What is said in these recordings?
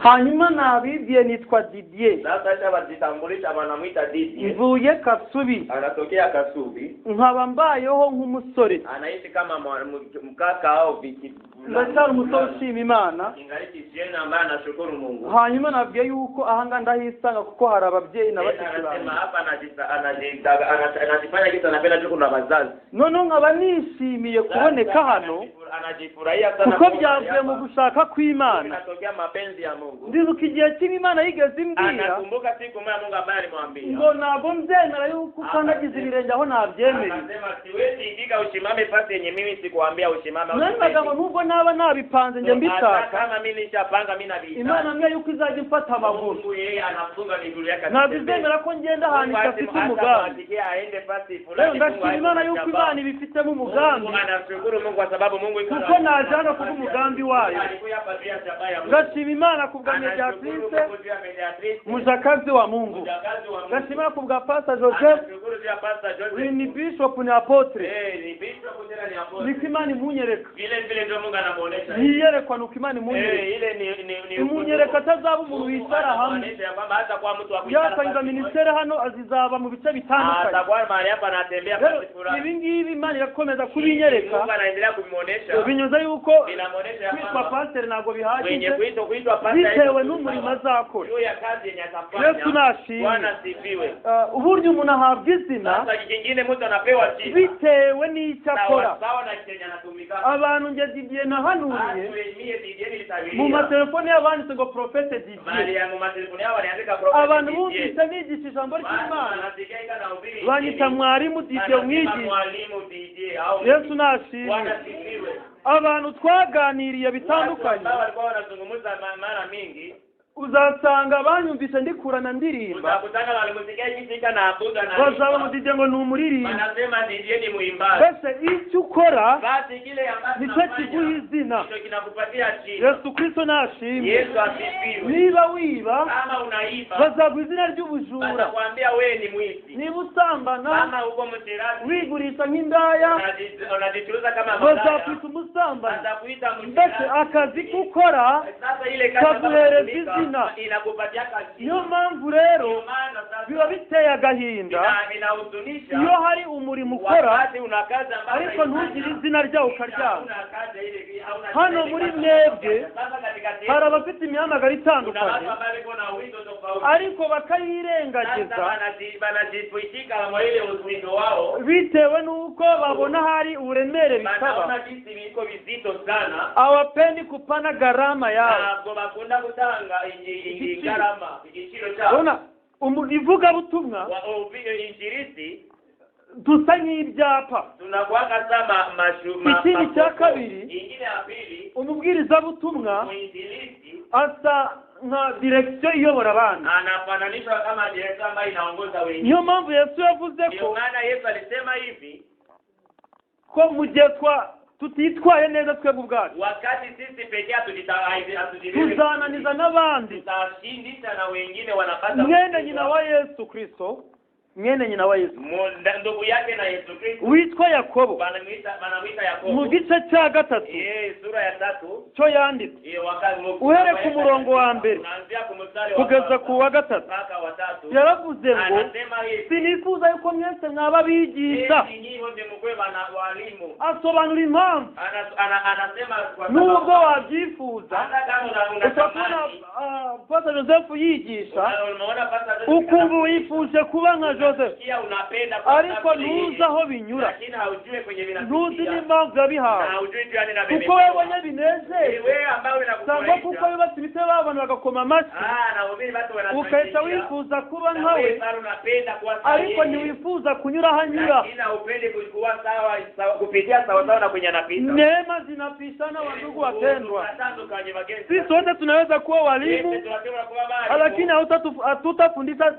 hanyuma nabibwiye nitwa Didier. Sasa bazitambulisha banamuita Didier. Mvuye Kasubi. Anatokea Kasubi. Nkaba mbayeho nk'umusore. Anaishi kama mkaka au viki. Ndacyari umusore ushima Imana. Ingaliki jena ambaye anashukuru Mungu. Hanyuma nabwiye yuko ahanga ndahisanga kuko hari ababyeyi n'abashiki banjye. Hapa anajifanya kitu anapenda tu kuna bazazi. None nkaba nishimiye kuboneka hano. Anajifurahia sana kuko byavuye mu gushaka kw'Imana. Inatokea mapenzi ya Mungu. Ndibuka igihe cy'Imana yigeze imbwira. Anakumbuka siku moja Mungu ambaye alimwambia. Ngo ntabwo mbyemera yuko ukandagiza ibirenge aho nabyemera. Anasema siwezi ikiga ushimame pasi yenye mimi sikuambia ushimame. Nangaga nubwo naba nabipanze nge mbitaka. Kama mimi nishapanga mimi nabita. Imana mwe yuko izajya imfata amaguru. Mungu yeye anafunga miguu yake. Nabizemera ko ngenda ahantu idafite umugambi. Aende pasi fulani. Ndashima Imana yuko Imana ibifitemo umugambi. Anashukuru Mungu kwa sababu Mungu iko. Kuko najana kuba umugambi wayo. Ndashima Imana kubwa Mediatrice. Mujakazi wa Mungu. Ndashima kubwa Pastor Joseph. Ni bishop ni apotre. Ni bishop tena ni apotre. Nikimani munyereka. Vile ndio Mungu anamuonesha. Niyerekwa nukimani munyereka. Ile ni munyereka tazaba umuntu witara hamwe. Hata kwa mtu akwitara. Yatanga ministere hano azizaba mu bice bitandukanye. Atakuwa mahali hapa anatembea pasi fulani. Ibi ngibi Imana irakomeza kubinyereka. Mungu anaendelea kubimuonesha. Binyuza yuko inamuonesha kwitwa pastor ntago bihagije. Wenye kuitwa pastor bitewe n'umurimo azakora. Yo ya kazi yenye atafanya. Yesu nashimwe. Bwana sifiwe. Uburyo umuntu ahabwa izina. Sasa kingine mtu anapewa jina. Bitewe n'icyo akora. Sawa na Kenya anatumika. Abantu nge Didier nahanuriye. Mu matelefone y'abanditse ngo Prophet Didier. Bali ya mu matelefone y'abo yandika Prophet Didier. Abantu bumvise nigisha ijambo ry'Imana. Banyita mwarimu Didier umwigisha. Yesu nashimwe. Abantu twaganiriye bitandukanye. Uzasanga banyumvise ndikurana ndirimba. Utakutana wale muziki ikisika na abuda na. Bazaba mudije ngo numuririmba. Wanasema Didier ni muimbaji. Bese icyo ukora basi kile ambacho nicyo kiguha izina. Ndio kinakupatia jina. Yesu Kristo nashimwe. Yesu asifiwe. Niba wiba kama unaiba bazaguha izina ry'ubujura. Batakwambia wewe ni mwizi. Niba usambana kama uko mtirasi wigurisha nk'indaya unajichuza kama malaya. bazakwita umusambana. Batakuita Bese mtirasi. akazi ukora Sasa ile kazi kaguhereza izina. Inakupatia kazi. Niyo mpamvu rero biba biteye agahinda inahuzunisha iyo hari umurimo ukora wakati unakaza ambayo ariko ntugire izina ryawo ukaryama. Hano muri mwebwe hari abafite imihamagaro itandukanye ariko bakayirengagiza bitewe n'uko babona hari uburemere bisaba. Awapendi kupana gharama yao. Ivugabutumwa dusa nk'ibyapa. Tunakuanga sama ikindi cya kabiri umubwirizabutumwa asa nka direction iyobora abantu. Anafananishwa kama direction ambayo inaongoza wengine. Niyo mpamvu Yesu yavuze ko maana Yesu alisema hivi ko mu gihe tutitwaye neza twebwe ubwacu wakati sisi pekee tuzananiza n'abandi. Tutashindisha na wengine wanapata. Mwene nyina wa Yesu Kristo ndugu yake na Yesu Kristo witwa Yakobo banamwita Yakobo mu gice cya 3 sura ya 3 cyo yanditse uhere ku murongo wa mbere kugeza ku wa 3 yaravuze ngo sinifuza yuko mwese mwaba bigisha. Asobanura impamvu nubwo wabyifuza utakubona Pastor Joseph yigisha ukumva wifuje kuba nka Joseph ariko ntuzi aho binyura, ntuzi n'impamvu yabihawe kuko wabonye binezeze cyangwa kuko yubatse ibitego abantu bagakoma amashyi ukahita wifuza kuba nkawe ariko ntiwifuza kunyura aho anyura. Neema zinapishana wandugu wapendwa. Sisi wote tunaweza kuwa walimu lakini hatutafundisha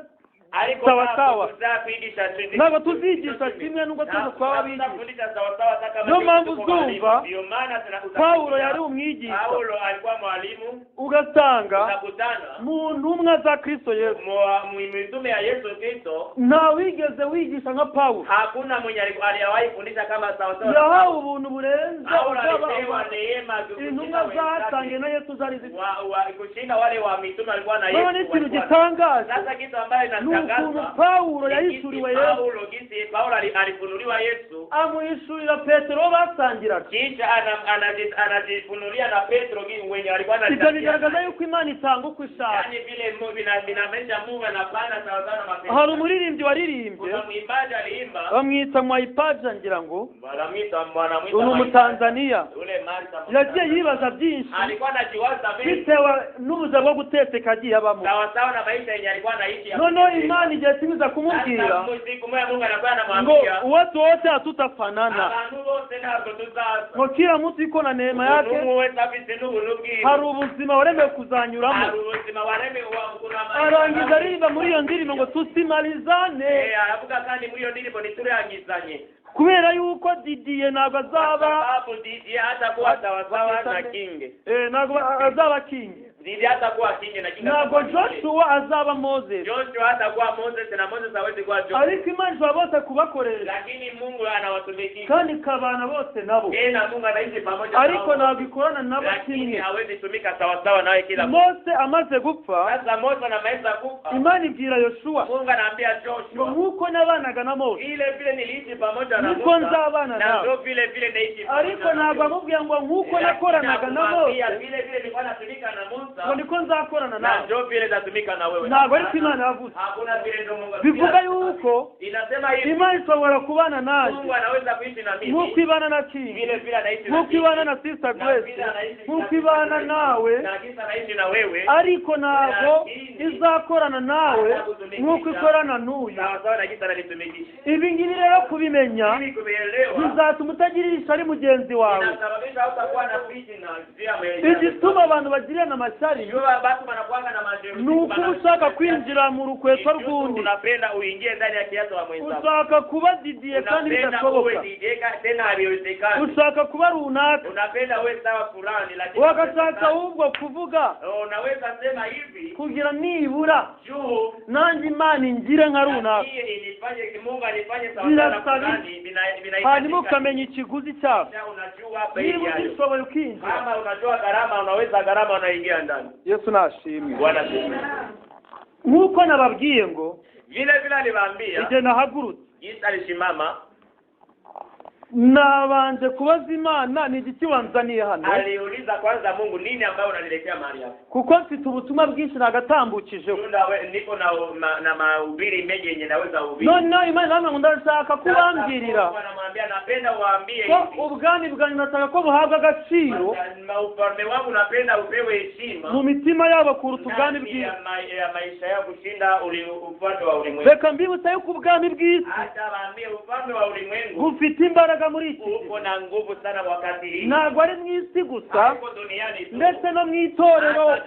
ariko sawa kwigisha ntabwo tuzigisha kimwe nubwo twese twaba bigisha sawa niyo mpamvu uzumva ndio maana Paulo yari umwigisha Paulo alikuwa mwalimu ugasanga mu ntumwa za Kristo Yesu mu mitume ya Yesu Kristo nta wigeze wigisha nka Paulo hakuna mwenye aliyewahi fundisha kama sawa yahawe ubuntu burenze alipewa neema intumwa zatangiye na Yesu zari kushinda wale wa mitume walikuwa na Yesu. None ikintu gitangaje Sasa kitu ambaye inatangaza Paulo yahishuriwe Yesu. Paulo alifunuliwa Yesu. Amuhishurira Petero basangira. Kisha anajifunulia na Petro mwenye alikuwa na Ibyo bigaragaza yuko Imana itanga uko ishaka. Yani vile vinamesha Mungu anapana sawa na mapenzi. Hari umuririmbyi waririmbye. Kuna mwimbaji aliimba. Bamwita Mwaipaja ngira ngo. Wanamwita mu Tanzania. Ule Martha. Yagiye yibaza byinshi. Alikuwa anajiwaza mengi. Bitewe n'ubuza bwo guteteka agiye abamo. Sawa na maisha yenye alikuwa anaishi. None Imana igiye timiza kumubwira. Mungu anakuwa anamwambia. Watu wote hatutafanana. Abantu bose ntabwo tuzaza. Ngo kila mtu iko na neema yake. Hari ubuzima waremewe kuzanyuramo. Arangiza aririmba muri iyo ndirimbo ngo tusimalizane. Aravuga kandi muri iyo ndirimbo niturangizanye. Kubera yuko Didier ntabwo azaba Didier hatakuwa sawa na King. Ntabwo azaba King. Didier hatakuwa King na King. Ntabwo Joshua azaba Moses. Joshua hatakuwa Moses na Moses hawezi kuwa Joshua. Ariko Imana bose kubakorera. Lakini Mungu anawatumikisha. Kandi kabana bose nabo. Na Mungu anaishi pamoja nao. Ariko ntabwo ikorana nabo kimwe. Hawezi tumika sawa nawe kila Mose amaze gupfa. Sasa Mose anamaliza kufa. Imana ibwira Yoshua. Mungu anaambia Joshua. Nkuko nabanaga na Mose. Ile vile niliishi pamoja na Mose. Niko nzabana nawe. Ndio vile naishi. Ariko ntabwo amubwiye ngo nkuko nakoranaga na Mose. Vile nilikuwa natumika na Mose. Ngo niko nzakorana nawe. Ndio vile natumika na wewe. Ntabwo ari Imana yavuze. Hakuna vile ndio Mungu. Bivuga yuko inasema hivi. Imana ishobora kubana nawe. Mungu anaweza kuishi na mimi. Nkuko ibana na King. Vile anaishi na Nkuko ibana na Sister Grace. Nkuko ibana nawe. Na kisa anaishi na wewe. Ariko ntabwo izakorana nawe nkuko ikorana n'uyu. Sawa na kisa analitumikisha. Ibi ngibi rero kubimenya bizatuma utagirisha ari mugenzi wawe. Inasababisha hutakuwa na fitina na igituma abantu bagirana amashyari nuko ushaka kwinjira mu rukweto rw'undi. Unapenda uingie ndani ya kiato wa mwenzako. Ushaka kuba Didier kandi bidashoboka. Ushaka kuba runaka. Unapenda uwe sawa fulani lakini wakashaka ahubwo kuvuga. Unaweza sema hivi kugira nibura nanjye Imana ingire nka runaka. Mungu alifanye sawa na fulani hanyuma ukamenya ikiguzi cyabo. Unajua bei yao. Ushoboye ukinjira. Kama unajua gharama unaweza gharama unaingia ndani. Yesu nashimwe. Bwana asifiwe. Nkuko nababwiye ngo vile aliwaambia ije nahagurutse. Yesu alishimama nabanje kubaza Imana ni igiki wanzaniye hano. Aliuliza kwanza Mungu nini ambayo unaniletea mahali hapa. Kuko mfite ubutumwa bwinshi nagatambukije. Niko na mahubiri mengi yenye naweza uhubiri. No Imana namwe ndashaka kubambirira. Anamwambia napenda uambie hivi. Ubwami bwanyu nataka ko buhabwa agaciro. Ufalme wangu napenda upewe heshima. Mu mitima yabo kuruta ubwami bw'isi. Ya maisha yao kushinda ufalme wa ulimwengu. Reka mbibutsa yuko ubwami bw'isi. Hata waambie ufalme wa ulimwengu. Bufite imbaraga muri iki. Uko na nguvu sana wakati hii. Ntabwo ari mu isi gusa. Ndetse no mu itorero.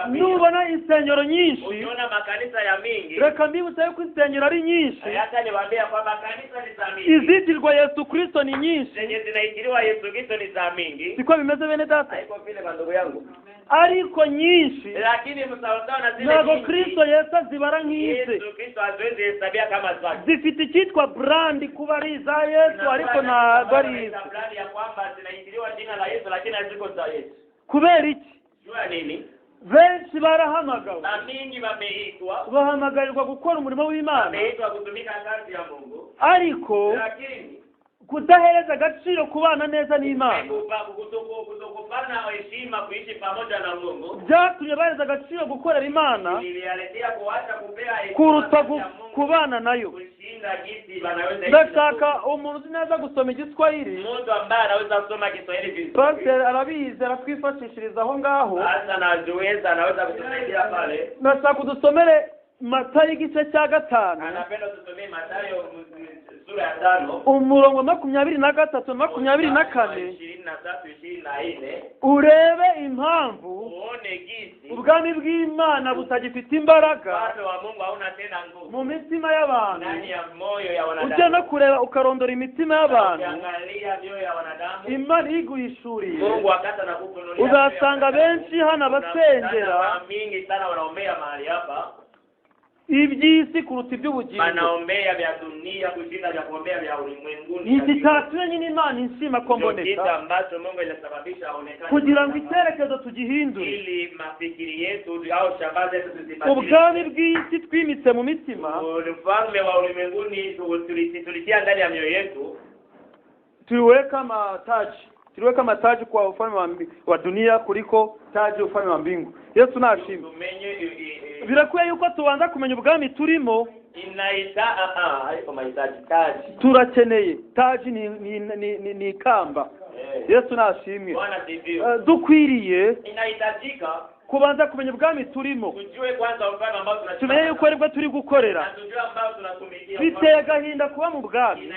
Nubona insengero nyinshi. Unaona makanisa ya mingi. Reka mbibutsa yuko insengero ari nyinshi. Hata niwaambia kwamba kanisa ni za mingi. Izitirwa Yesu Kristo ni nyinshi. Zenye zinaitiriwa Yesu Kristo ni za mingi. Siko bimeze bene data. Haiko vile bandugu yangu. Ariko nyinshi. Lakini msawasawa na zile ntabwo Kristo Yesu azibara nk'ize. Yesu Kristo haziwezi hesabia kama zake. Zifite icyitwa brand kuba ari za Yesu ariko ntabwo ari ize. Brand ya kwamba zinaitiriwa jina la Yesu lakini haziko za Yesu. Kubera iki? Jua nini? Benshi barahamagawe. Na mingi wameitwa. Bahamagarirwa gukora umurimo w'Imana. Wameitwa kutumika kazi ya Mungu. Ariko lakini kudahereza agaciro kubana neza n'Imana. Kutokufana heshima kuishi pamoja na Mungu. Byatumye bahereza agaciro gukorera Imana. Ilialetea kuacha kupea heshima kuruta kubana nayo. Ndashaka umuntu uzi neza gusoma Igiswahili. Umuntu ambaye anaweza kusoma Kiswahili vizuri. Pastor arabizi aratwifashishiriza aho ngaho. Sasa anaweza kutusaidia pale. Ndashaka kudusomere Matayo igice cya 5. Anapenda tusomee Matayo sura ya 5. Umurongo 23 24. 23 24. Urebe impamvu gisi ubwami bw'Imana butagifite imbaraga ufalme wa Mungu hauna tena nguvu mu mitima y'abantu. ndani ya moyo ya wanadamu. Ujya no kureba ukarondora imitima y'abantu Ukiangalia mioyo ya wanadamu, Imana iguhishuriye, Mungu akata na kufunulia, uzasanga benshi hano abasengera mingi sana wanaombea mahali hapa iby'isi kuruta iby'ubugingo. wanaombea vya dunia kushinda vya kuombea vya ulimwenguni. Iki cyatumye nyine Imana inshima ko Ndio kitu mboneka ambacho Mungu inasababisha aonekane kugira ngo icyerekezo tugihindure. ili mafikiri yetu au shabaha zetu zisibadilike. Ubwami bw'isi twimitse mu mitima, Ufalme wa ulimwenguni tulitia ndani ya mioyo yetu, tuliweka mataji kwa ufalme wa dunia kuliko taji ufalme wa mbingu. Yesu nashimwe. Birakwiye yuko tubanza kumenya ubwami turimo. haiko mahitaji taji. Turakeneye taji ni kamba. Yesu nashimwe. Bwana sifiwe. Dukwiriye Inahitajika kubanza kumenya ubwami turimo, tujue kwanza ufalme ambao tumenye yuko aribwo turi gukorera. tujue ambao tunatumikia. Biteye agahinda kuba mu bwami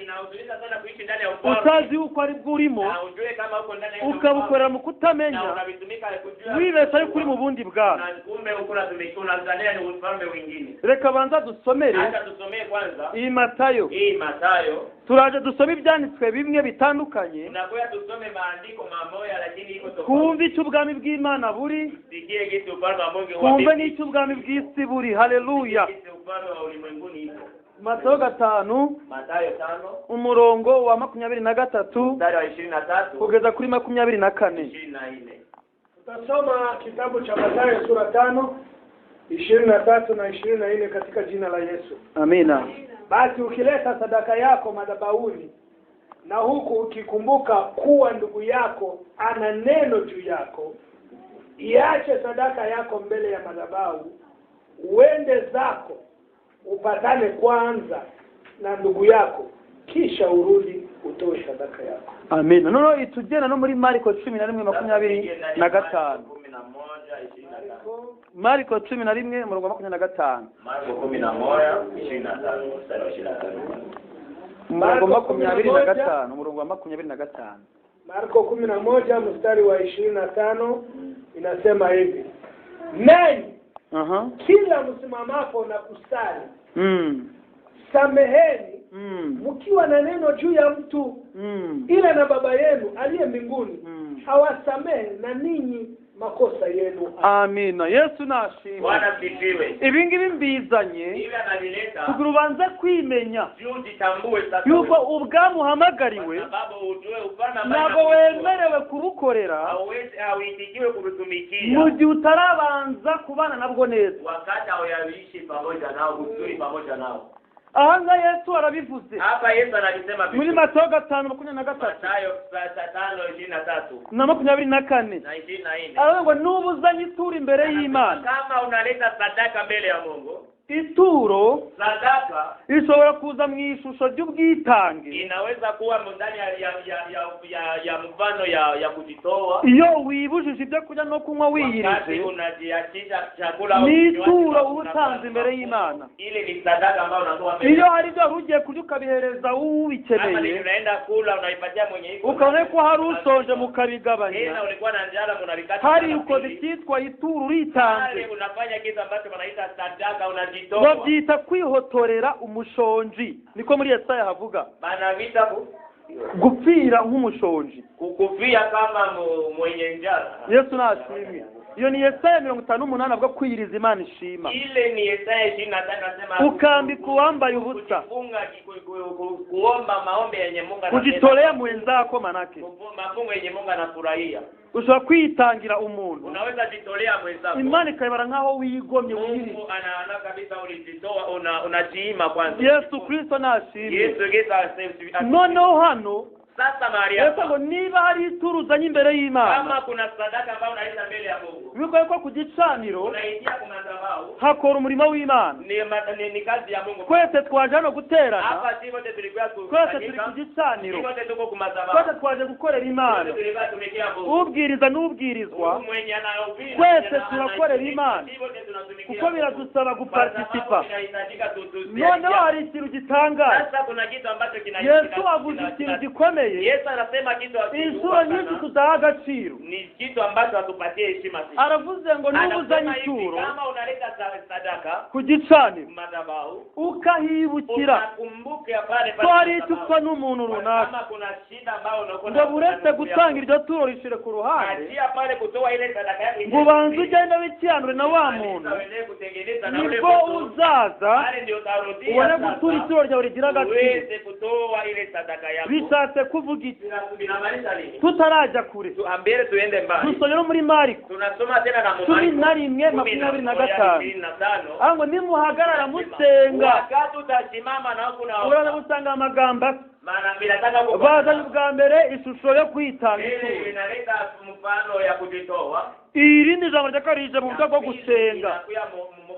inahuzunisha sana kuishi ndani ya ufalme, utazi yuko aribwo urimo, na ujue kama uko ndani ya ukabukorera mu kutamenya, na unabitumika kujua wibeshya yuko uri mu bundi bwami. na kumbe uko unatumikia unazania ni ufalme mwingine. Reka banza dusomere Acha tusomee kwanza iyi Matayo. Matayo. Turaje dusome ibyanditswe bimwe bitandukanye, Tunakuya tusome maandiko mamoja lakini iko tofauti. kumva icyo ubwami bw'Imana buri, Sikie kitu ufalme wa Mungu kumve n'icyo ubwami bw'isi buri. Haleluya. Kitu ufalme wa ulimwenguni iko. Matayo 5 Matayo 5 umurongo wa 23 mstari wa 23 kugeza kuri 24. 24. Tutasoma kitabu cha Mathayo sura 5 23 na 24 katika jina la Yesu. Amina. Basi ukileta sadaka yako madhabahuni na huku ukikumbuka kuwa ndugu yako ana neno juu yako, iache sadaka yako mbele ya madhabahu, uende zako upatane kwanza na ndugu yako, kisha urudi utoe sadaka yako. Amina. Nono itugena no muri Marko 11:25. Marko 11 umurongo wa 25. Marko 11:25 mstari wa 25. Umurongo wa 25 umurongo wa 25. Marko 11 mstari wa 25 inasema hivi: Nanyi kila msimamapo na kusali, sameheni mkiwa na neno juu ya mtu, ila na Baba yenu aliye mbinguni hawasamehe na ninyi makosa yenu. Amina. Yesu nashimwe. Bwana sifiwe. Ibingibi mbizanye Ila analileta kugira ubanze kwimenya jitambue sasa yuko ubwami uhamagariwe, sababu ujue ufalme ntabwo wemerewe kubukorera hauitikiwe kutumikia mu gihe utarabanza kubana nabwo neza, wakati hauyawishi pamoja nao, uzuri pamoja nao. ahanga Yesu arabivuze Hapa Yesu analisema muri Matayo 5:23 Matayo 5:23 na 24 na 24. aravuga nubu uzanye ituro imbere y'Imana. Kama unaleta sadaka mbele ya Mungu, Ituro sadaka ishobora kuza mu ishusho ry'ubwitange, inaweza kuwa ndani ya mfano ya kujitoa. iyo wibujije ibyo kurya no kunywa wiyirije, unajiachisha chakula ni ituro ubutanze imbere y'Imana. Ile ni sadaka ambayo unatoa mbele. Iyo hari ibyo ugiye kurya ukabihereza ubikeneye, unaenda kula unaipatia mwenye iko, ukabona ko hari usonje mukabigabanya, tena ulikuwa na njala mnavikata, hari ukoze icyitwa ituro uritanze, unafanya kitu ambacho wanaita sadaka, unajitoa. babyita kwihotorera umushonji. Niko muri Yesaya havuga Bana vita gupfira nk'umushonji, kukufia kama mwenye njala. Yesu nashimwe. Iyo ni Yesaya 58 avuga kwiyiriza Imana ishima. Ile ni Yesaya 25 anasema ukambika uwambaye ubusa, kuomba maombi yenye Mungu kujitolea mwenzako, manake mafungo yenye Mungu anafurahia. ushobora kwitangira umuntu, unaweza jitolea mwenzako, Imana ikabara nkaho wigomye wiri. Mungu anaona kabisa ulijitoa, unajiima kwanza. Yesu Kristo nashimwe. Yesu gesa noneho hano sasa Maria, ngo niba hari ituro uzanye imbere y'Imana, kama kuna sadaka ambayo unaita mbele ya Mungu, biko yuko ku gicaniro unaingia kwa madhabahu, hakora umurimo w'Imana. ni kazi ya Mungu. Kwese twaje hano guterana, hapa sivyo tulikuwa kwese turi ku gicaniro, wote tuko kwa madhabahu, kwese twaje gukorera Imana, tulikuwa tumekia Mungu, ubwiriza n'ubwirizwa, mwenye anahubiri, kwese turakorera Imana, kuko biradusaba guparticipa. Noneho hari ikintu gitangaje. Sasa kuna kitu ambacho Yesu avuze ikintu gikomeye, Yesu anasema kitu inshuro nyinshi tudaha agaciro. Ni kitu ambacho hatupatie heshima sisi. aravuze ngo n'ubuzanye Anasema hivi, ituro kama unaleta sadaka ku gicaniro madhabahu, ukahibukira unakumbuke pale ko hari icupfa n'umuntu runaka, kama kuna shida ambayo unakuwa ngo buretse gutanga iryo turo rishire ku ruhande, achia pale kutoa ile sadaka yako, ngo ubanze ugende bikiranure na wa muntu, nibwo uzaza pale ndio utarudia ubone gutura ituro ryawe rigira agaciro. uweze kutoa ile sadaka yako. Bishatse kuvuga iki? Binamaanisha nini? Tutarajya kure, Tuambie tuende mbali. dusomye no muri Mariko Tunasoma tena na cumi na rimwe makumyabiri na gatanu, ngo nimuhagarara musenga. wakati utasimama na kuna Uraza gusanga amagambo maana binataka bazanye ubwa mbere ishusho yo kwitanga ituro, inaleta mfano ya kujitoa, irindi jambo ryakarije mu buryo bwo gusenga,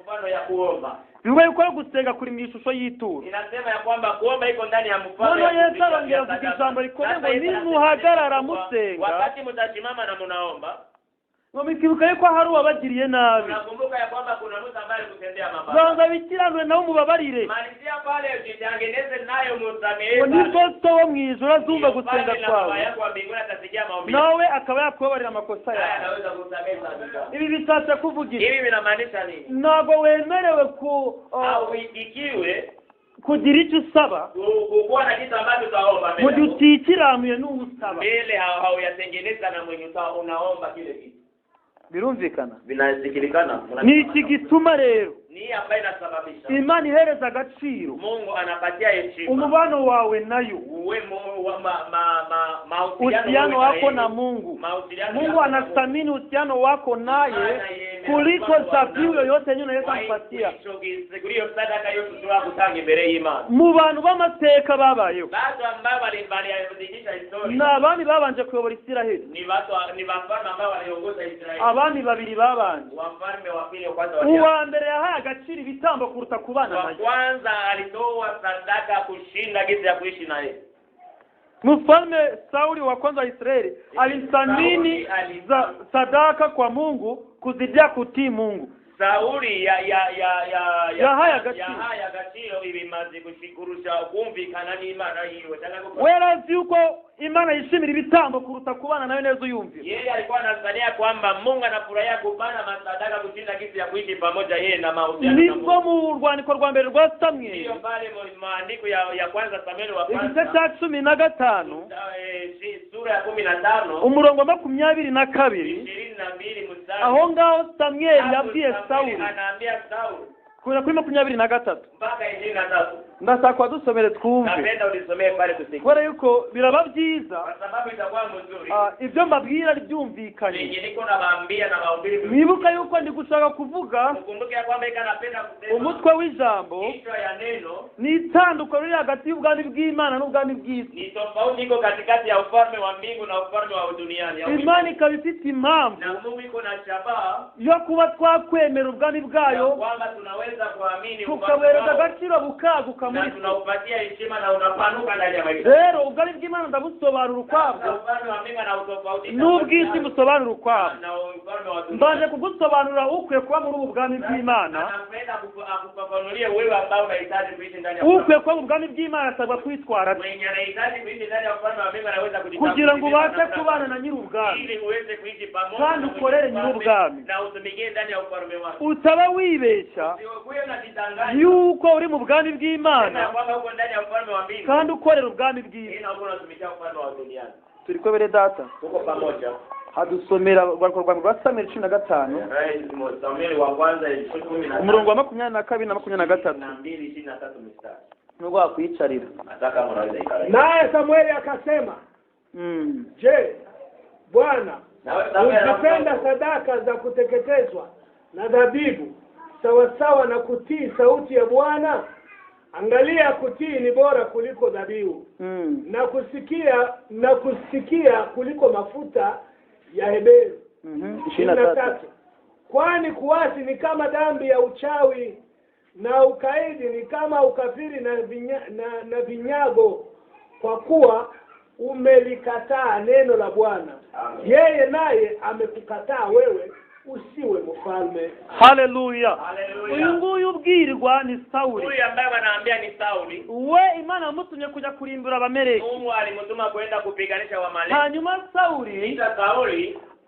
mfano ya kuomba. bivuga yuko ari gusenga kuri mu ishusho y'ituro. Inasema ya kwamba kuomba iko ndani ya mfano Noneho Yesu arongera kugira ijambo rikomeye ngo nimuhagarara musenga, wakati mtasimama na mnaomba, ngo mukibuka yuko hari uwabagiriye nabi, unakumbuka ya kwamba kuna mtu ambaye alikutendea mabaya, banza bikiranure nawe umubabarire, malizia pale ujitengeneze nayo ngo msamehe, nibwo so wo mu ijuru azumva gusenga kwawe, nawe akaba yakubabarira amakosa yawe. anaweza kusamehe dhambi. Ibi bishatse kuvuga iki? Hivi vinamaanisha nini? Ntabwo wemerewe Au ikiwe kugira icyo usaba kuwa na kitu ambacho utaomba mu gihe utikiranuye n'uwusaba. mbele hauyatengeneza na mwenye unaomba kile kitu. Birumvikana? Vinasikilikana. Ni iki gituma rero Ni ambaye inasababisha Imana ihereza agaciro Mungu anapatia heshima umubano wawe nayo, uwe uhusiano wako na Mungu. Mungu anathamini uhusiano wako naye kuliko dhabihu yoyote yenye unaweza kumpatia. Mu bantu b'amateka babayeho, n'abami babanje kuyobora Isiraheli, abami babiri babanje. Uwa mbere yahaye agaciro ibitambo kuruta kubana naye. Kwanza alitoa sadaka kushinda gizi ya kuishi naye. Mfalme Sauli wa kwanza wa Israeli alithamini sadaka kwa Mungu kuzidia kutii Mungu. Sauli haya gaciro ibimaze gushikurusha kumvikana n'Imana yiwe. Werazi yuko Imana yishimira ibitambo kuruta kubana nayo neza uyumvira. Yeye alikuwa anazania kwamba Mungu anafurahia kubana masadaka kushinda kitu ya kuishi pamoja yeye na mahusiano na Mungu. Nibwo mu rwandiko rwa mbere rwa Samueli, ndio pale maandiko ya kwanza Samueli wa kwanza igice cya 15 sura ya 15 umurongo wa 22 mstari, aho ngaho Samueli yabwiye Sauli, anaambia Sauli kuri 23 mpaka 23. ndashaka dusomere twumve. Napenda ulisomee pale tusikie. Kubera yuko biraba byiza, Kwa sababu itakuwa mzuri. ibyo mbabwira ari byumvikanye. Yenye niko nabaambia na mahubiri. Nibuka yuko ndi gushaka kuvuga Ukumbuke ya kwamba ikanapenda kusema umutwe w'ijambo kichwa ya neno ni itandukano riri hagati y'ubwami bw'Imana n'ubwami bw'isi. ni tofauti iko katikati ya ufalme wa mbingu na ufalme wa duniani. Imana ikaba ifite impamvu na Mungu iko na shabaha yo kuba twakwemera ubwami bwayo, kwamba tunaweza kuamini tukabereza agaciro bukaguka muri na tunaupatia heshima na unapanuka ndani ya maisha. rero ubwami bw'Imana ndabusobanura ukwabwo Ufalme wa mbingu na utofauti n'ubw'isi busobanura ukwabwo. na ufalme wa Mbanje kugusobanurira ukwiye kuba muri ubu bwami bw'Imana. Anapenda akufafanulie wewe ambao unahitaji kuishi ndani ya Ukwiye kuba mu bwami bw'Imana asabwa kwitwara mwenye anahitaji kuishi ndani ya ufalme wa mbingu anaweza kujitambua kugira ngo ubashe kubana na nyir'ubwami ili uweze kuishi pamoja kandi ukorere nyir'ubwami, na utumikie ndani ya ufalme wake. utaba wibeshya Usiwe unajidanganya yuko uri mu bwami bw'Imana kwamba uko ndani ya ufalme wa mbingu kandi ukorera ubwami bw'isi. na uko unatumikia ufalme wa duniani. Turi ko bere data Tuko pamoja. hadusomera urwandiko rwa Samueli 15 Samueli wa kwanza 10 umurongo wa 22 na 23 23 mstari. nubwo wakwicarira. Nataka mnaweza ikale. Naye Samueli akasema, je, Bwana uzipenda sadaka za kuteketezwa na dhabihu sawasawa na kutii sauti ya Bwana? Angalia, kutii ni bora kuliko dhabihu, na kusikia kuliko mafuta ya Heberi. 23. Kwani kuasi ni kama dhambi ya uchawi, na ukaidi ni kama ukafiri na vinyago, kwa kuwa umelikataa neno la Bwana. Yeye naye amekukataa wewe, usiwe mfalme. Haleluya. Uyu nguyu ubwirwa ni Sauli. Huyu ambaye wanaambia ni Sauli. We Imana yamutumye kuja kurimbura Abameleki. Mungu alimtuma kwenda kupiganisha Wamaleki. Hanyuma Sauli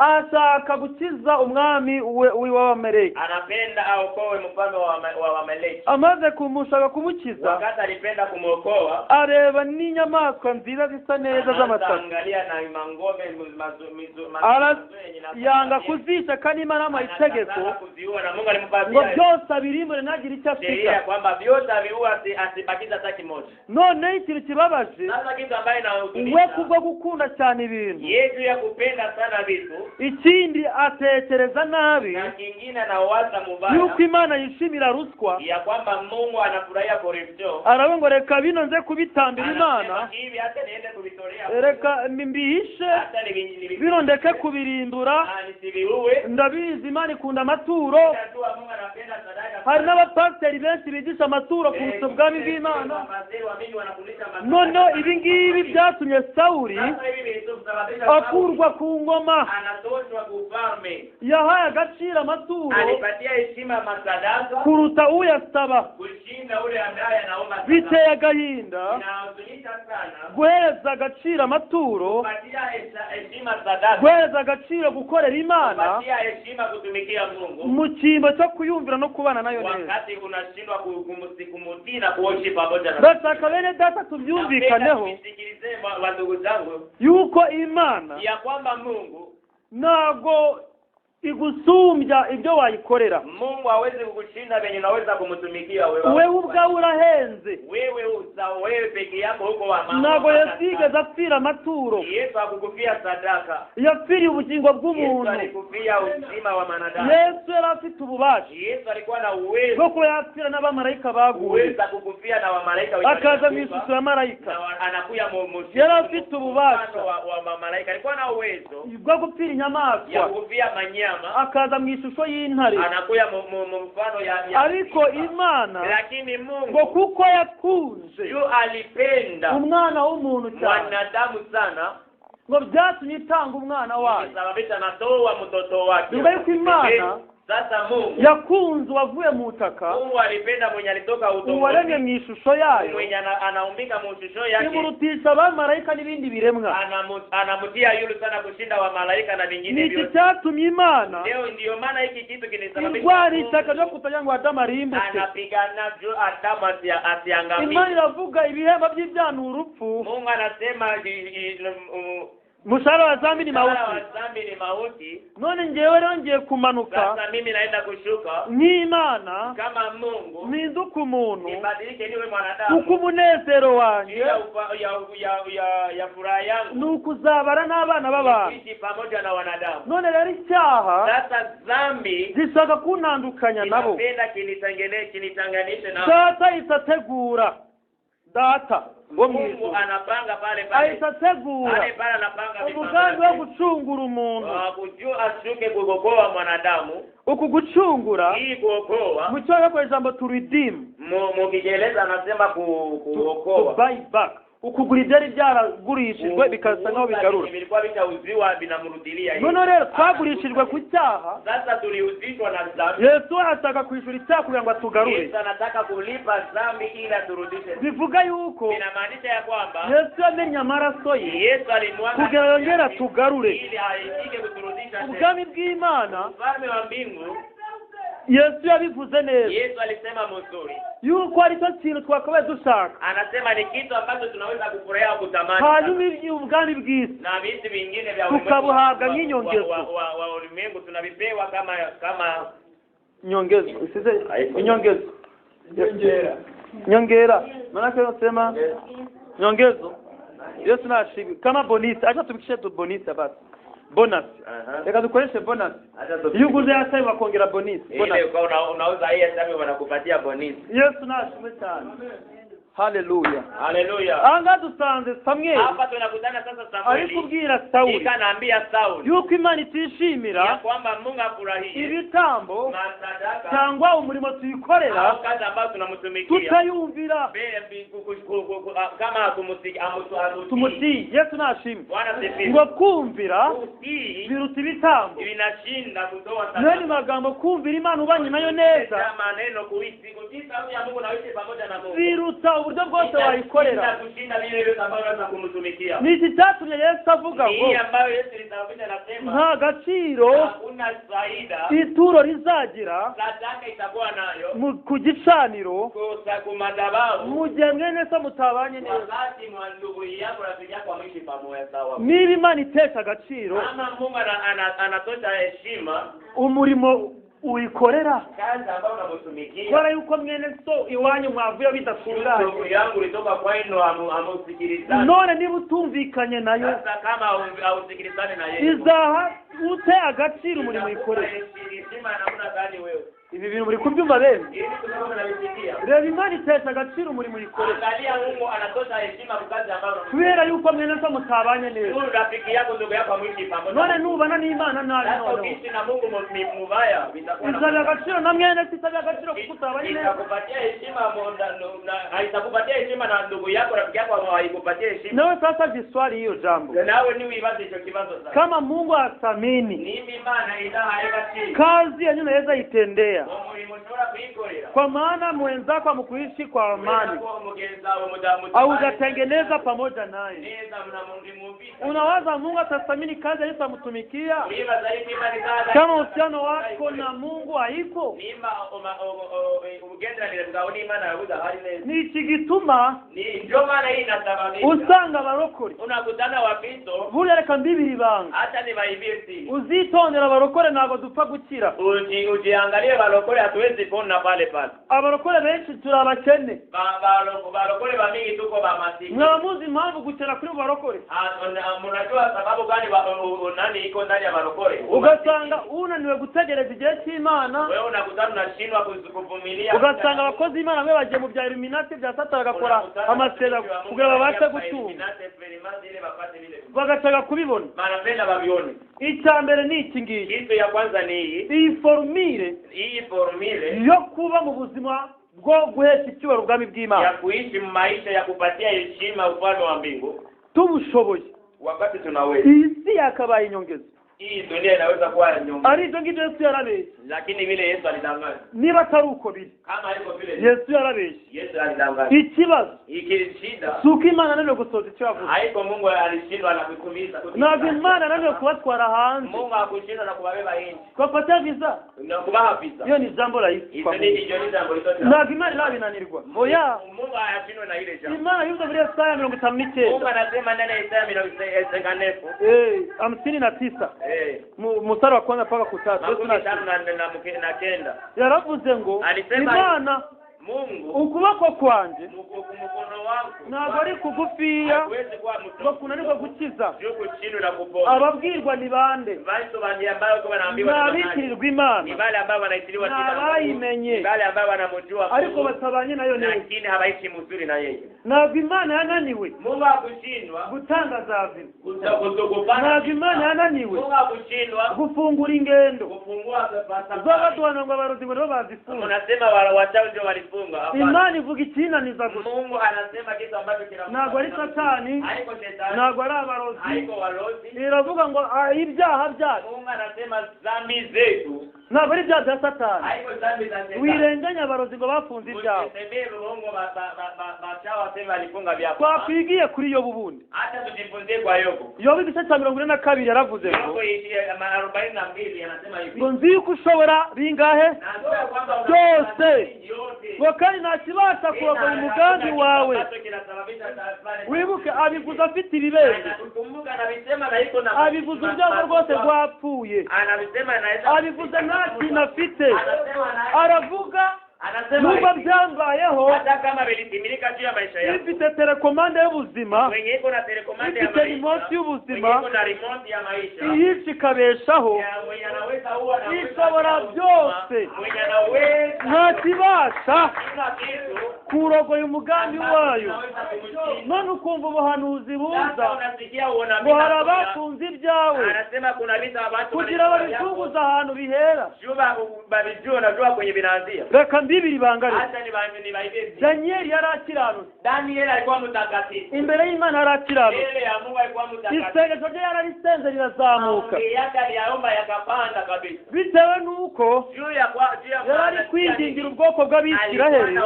ashaka gukiza umwami w'Abamaleki. Anapenda aokoe mfalme wa Amaleki. Amaze kumushaka kumukiza, Wakati alipenda kumuokoa, areba n'inyamaswa nziza zisa neza z'amataka. Angalia na mangome yanga kuzisha kandi Imana amayitegeko ngo byose abirimbure ntagire icyo asiga. Kwamba byose abiua asibakiza hata kimoja. None ikintu kibabaje, Sasa kitu ambaye we kubwo gukunda cyane ibintu, yetu ya kupenda sana vitu, ikindi atekereza nabi, na kingine anawaza mubaya, yuko Imana yishimira ruswa, ya kwamba Mungu anafurahia corruption. aravuga ngo reka bino nze kubitambira Imana, hivi hata niende kubitolea, reka mbihishe hata bino ndeke kubirindura, ndabizi Imana ikunda amaturo. Hari n'abapasiteri benshi bigisha amaturo kuruta ubwami bw'Imana. None ibi ngibi byatumye Sawuli akurwa ku ngoma, yahaye agaciro amaturo kuruta uyasaba. Biteye agahinda guhereza agaciro amaturo, guhereza agaciro gukorera Imana mu cyimbo cyo kuyumvira no kubana nayo neza. Ndashaka bene data tubyumvikaneho yuko Imana ya kwamba Mungu ntago igusumbya ibyo wayikorera. Mungu hawezi kukushinda venye unaweza kumtumikia wewe. Wewe ubwawe urahenze. Wewe peke yako huko wa mama. Ntago yasigeze apfira amaturo. Yesu akukufia sadaka. Yapfiriye ubugingo bw'umuntu. Yesu alikufia uzima wa manadamu. Yesu yari afite ububasha. Yesu alikuwa na uwezo. Kuko yapfira n'abamarayika baguye. Uwezo kukufia na wamarayika wengi. Akaza mu ishusho ya marayika. Anakuya mu yari afite ububasha wa malaika. Alikuwa na uwezo bwo gupfira inyamaswa. Ya kufia manyama. Akaza mu ishusho y'intare. Anakuya mu mfano ya ariko Imana, lakini Mungu ngo kuko yakunze yu alipenda umwana w'umuntu cyane, mwanadamu sana, ngo byatumye itanga umwana wayo. Sababisha natoa mtoto wake. Yuko Imana sasa Mungu yakunze wavuye mu utaka. Mungu alipenda mwenye alitoka udongoni, uwaremye mu ishusho yayo, mwenye anaumbika mu ishusho yake, imurutisha abamarayika n'ibindi biremwa. Anamutia yule sana kushinda wa malaika na vingine vyote. Niki cyatumye Imana leo ndiyo maana hiki kitu kinisababisha ingwara itaka no kutagira ngo Adamu arimbuke. Anapigana juu Adamu asiangamie. Imana iravuga ibihembo by'ibyaha ni urupfu. Mungu anasema mushahara wa dhambi ni mauti. None ngewe rero ngiye kumanuka. Sasa mimi naenda kushuka nk'Imana kama Mungu, mpinduka umuntu, nibadilike niwe mwanadamu, kuko umunezero wanjye ya furaha yangu ni ukuzabara n'abana b'abantu pamoja na wanadamu. None rero icyaha sasa dhambi zishaka kuntandukanya nabo, kinitanganishe nabo. Data isategura, Data Mungu anapanga pale aisategura umugambi wo gucungura umuntu, ashuke kuokoa mwanadamu. Uku gucungura hii kuokoa mu cyo kwa ijambo to redeem, mu Kiingereza anasema kuokoa, to buy back. Ukugura ibyari byaragurishijwe bikasa nkaho bigarura. Bilikuwa bitauziwa binamrudilia yeye. None rero twagurishijwe ku cyaha, sasa tuliuzishwa na dhambi. Yesu ataka kwishura icyaha kugira ngo atugarure. Yesu anataka kulipa dhambi ili aturudishe. Bivuga yuko inamaanisha ya kwamba Yesu yamenye amaraso ye, Yesu alimwaga kugira yongera tugarure ili aitike kuturudisha. ubwami bw'Imana, ufalme wa mbingu. Yesu yabivuze neza. Yesu alisema mzuri yuko ari cyo kintu twakabaye dushaka. Anasema ni kitu ambacho tunaweza kufurahia au kutamani. Hanyuma ubwami bw'isi na vitu vingine vya tukabuhabwa nk'inyongezo wa ulimwengu tunavipewa kama nyongezo. Isize inyongezo. Nyongera. Maana nasema nyongezo. Yesu nashibi kama bonus. Acha tumikishe tu bonus basi. Bonus. Reka dukoreshe bonus. Iyo uguze yasaye bakongera bonus. Ile unauza hii yasaye wanakupatia bonus. Yesu nashimwe cyane. Haleluya. Haleluya. Anga dusanze Samuel. Hapa tunakutana sasa Samuel. Alikubwira Sauli. Ikanaambia Sauli yuko Imana itishimira ya kwamba Mungu afurahie ibitambo masadaka cyangwa umurimo tuyikorera kazi ambayo tunamtumikia tutayumvira kama tumutii. Yesu nashimwe. Bwana sifiwe. ngo kumvira biruta ibitambo binashinda kutoa sadaka. Nani magambo kumvira Imana ubanye nayo neza maneno kuitii sauti ya Mungu na uishi pamoja na Mungu biruta uburyo bwose wayikorera. kushinda vile vyote ambavyo unaweza kumtumikia. Ni iki cyatumye Yesu avuga ngo Hii ambayo Yesu alisema anasema nta gaciro hakuna faida ituro rizagira sadaka itakuwa nayo ku gicaniro kwa madhabahu mu gihe mwene se mutabanye neza. wakati mwa ndugu yako rafiki yako ameishi pamoja sawa. Niba Imana itesha agaciro Kama Mungu anatosha heshima umurimo uyikorera, kazi ambayo unamtumikia. kubera yuko mwene so iwanyu mwavuye bidatunganye, Ndugu yangu ulitoka kwenu amusikilizane. none niba utumvikanye nayo Sasa kama hausikilizane na yeye izaha ute agaciro umurimo uyikorera. heshima namna gani wewe? Ibi bintu muri kubyumva bene? Ili tunaona tunabisikia. Reba Imana itesha agaciro umurimo uyikorera, Angalia Mungu anatosha heshima kwa kazi ambayo kubera yuko mwene so mutabanye neza. huyu rafiki yako ndugu yako ameishi pamoja. None nubana n'Imana nabi Sasa noneho ukiishi na Mungu mubaya vitakuwa izaha agaciro na mwene se izaha agaciro kuko utabanye neza. itakupatia heshima haitakupatia heshima na ndugu yako rafiki yako haikupatia heshima. Nawe sasa jiswali hiyo jambo, Nawe ni uibaze hicho kibazo sasa. kama Mungu athamini Ni Imana haibati. kazi yenyewe naweza itendea, Umurimo ushobora kuyikorera. kwa maana mwenzako amukuishi kwa amani au ujatengeneza pamoja naye. Unawaza Mungu atathamini kazi aliyomtumikia kama uhusiano wako na Mungu haipo? Ni iki gituma usanga abarokore unakutana wapito buriya reka mbibiri ibanga hata ni baibisi uzitondera abarokore ntabwo dupfa gukira. ujiangalie barokore hatuwezi kuona pale pale. Abarokore benshi turi abakene. Barokore bamingi tuko bamasiki. Mwamuzi impamvu gukena kuri barokore? Mnajua sababu gani nani iko ndani ya barokore? Ugasanga unaniwe gutegereza igihe cy'Imana. Wewe unakutana unashindwa kuvumilia. Ugasanga abakozi Imana be bagiye mu bya Illuminati bya Satani bagakora amasezerano kugira babashe gutunga. Bagashaka kubibona. Manapenda babione. Icya mbere ni iki ngiki. Kitu ya kwanza ni hii. Iyi formule yo kuba mu buzima bwo guhesha icyubahiro ubwami bw'Imana, ya kuishi maisha ya kupatia heshima ufalme wa mbingu tubushoboye wakati tunaweza. isi yakabaye inyongezo. Hii dunia inaweza kuwa nyongezo. Ari ibyo ngibyo Yesu yarabeshye. Lakini vile Yesu alidanganya. Niba atari uko biri. Kama haiko vile Yesu yarabeshye. Yesu alidanganya. Ikibazo Iki shida suko Imana naniwe gusoza icyo yavuze. haiko Mungu alishindwa na kutumiza. Ntabwo Imana naniwe kubatwara hanze. Mungu hakushindwa na kubabeba nje. Kubapatia visa. Na kubaha visa. Hiyo ni jambo rahisi. Hizo ni jambo litote. Ntabwo Imana irabinanirwa. Oya. Mungu hayashindwa na ile jambo. Imana yuko muri Isaya 59. Mungu anasema ndani ya Isaya 59. 59. Mstari wa kwanza mpaka kutatu. na kenda. Yaravuze ngo Imana Mungu ukuboko kwanje mkono wangu ntabwo ari kugufiya ngo kunanirwa gukiza ababwirwa ni bande n'abitirirwa Imana ni wale ambao wanaitiliwa n'abayimenye ni wale ambao wanamjua ariko batabanye nayo neza, lakini hawaishi mzuri na yeye. ntabwo Imana yananiwe Mungu hakushindwa gutanga zavi, kutokupana. ntabwo Imana yananiwe Mungu hakushindwa gufungura ingendo kufungua pasipoti z'abaduhana ngo abarozi ngo bazifunga. Unasema wachawi ndio walifunga. Imana ivuga ikinaniza gusa. Mungu anasema kitu ambacho ntabwo ari Satani, haiko shetani, ntabwo ari abarozi, haiko walozi. iravuga ngo ibyaha byacu. Mungu anasema dhambi zetu ntabwo ari ibyaha bya Satani. haiko dhambi za shetani. Wirenganya abarozi ngo bafunze ibyaha. Usisemee uongo machawa wasema alifunga vyako. Twakwigiye kuri Yobu bundi. Hata tujifunze kwa Yobu. Yobu igice cya 42 yaravuze ngo Yobu 42 anasema hivi. ngo nzi yuko ushobora bingahe byose ngo kandi nta kibasha kurogoya umugambi wawe. Wibuke abiguza afite ibibembe, abiguza urwego rwose rwapfuye, abiguza nta kintu afite, aravuga nubwo byambayeho hata kama vilitimilika juu ya maisha yako. Ifite telekomande y'ubuzima, Wenye iko na telekomande ya ifite maisha, remote y'ubuzima, wenye iko na remote ya maisha, iyici ikabeshaho, mwenye anaweza huwa na ishobora byose, mwenye anaweza nta kibasha kila kitu kurogoya umugambi wayo. None ukumva ubuhanuzi buza ngo hari abakunze ibyawe anasema kuna vita watu kugira babizunguza ahantu bihera. juba babijua najua kwenye vinaanzia. Reka mbibiri bangare. Hata ni baibezi. Daniel yarakiranutse. Daniel alikuwa mtakatifu. Imbere y'Imana yarakiranutse. Mbele ya Mungu alikuwa mtakatifu. Isengesho rye yararisenze rirazamuka. Yake aliyaomba yakapanda kabisa. Bitewe nuko juu ya yari kwingingira ubwoko bw'Abisiraheli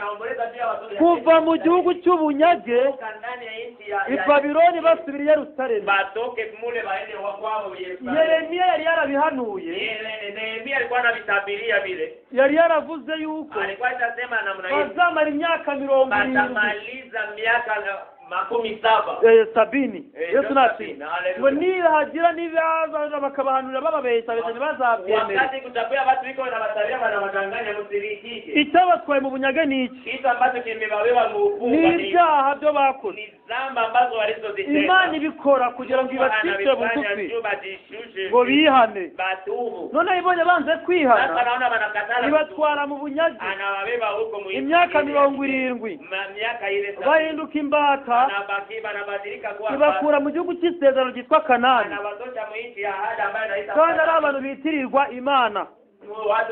anaomboleza pia watoto kuva mu gihugu cy'ubunyage ndani ya nchi ya i Babuloni basubira i Yerusalemu. batoke mule baende kwao Yerusalemu. Yeremiya yari yarabihanuye, Nehemia alikuwa anavitabiria vile. yari yaravuze yuko Alikuwa anasema namna hii. bazamara imyaka 70 Batamaliza miaka 70. 70. Yesu nati ngo nihagira nibaza bakabahanurira bababeshya ntibazabyemera. Wakati kutakuwa watu wiko na bataria bana madanganya musirikike. Icyabatwaye mu bunyage ni iki? Kitu ambacho kimebawewa mu ufunga Ni ibyaha byo bakoze. ni zamba ambazo walizozitenda. Imana ibikora kugira ngo ibacishe bugufi ngo bihane. Batubu. None ibonye banze kwihana, Sasa naona wanakatala. ibatwara mu bunyage Anawabeba huko mu imyaka 70, miaka ile bahinduka imbata, anabaki banabadilika kwa ibakura mu gihugu cy'isezerano cyitwa Kanani, anawatosha mu nchi ya ahadi ambayo inaitwa kandi ari abantu bitirirwa Imana.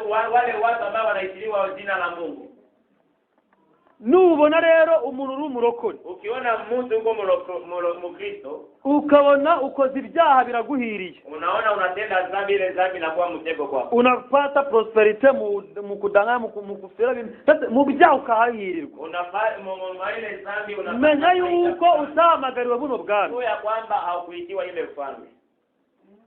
wale watu ambao wanaitiliwa jina la Mungu. Nubona rero umuntu uri umurokore, Ukiona mtu uko Mkristo, ukabona ukoze ibyaha biraguhiriye, unaona unatenda dhambi, ile dhambi inakuwa mtego kwako. unapata prosperite mu kudanganya mu kufera mu byaha ukahahirirwa. Unafanya ile dhambi unafanya. Menya yuko utahamagariwe buno bwami. ya kwamba haukuitiwa ile ufalme.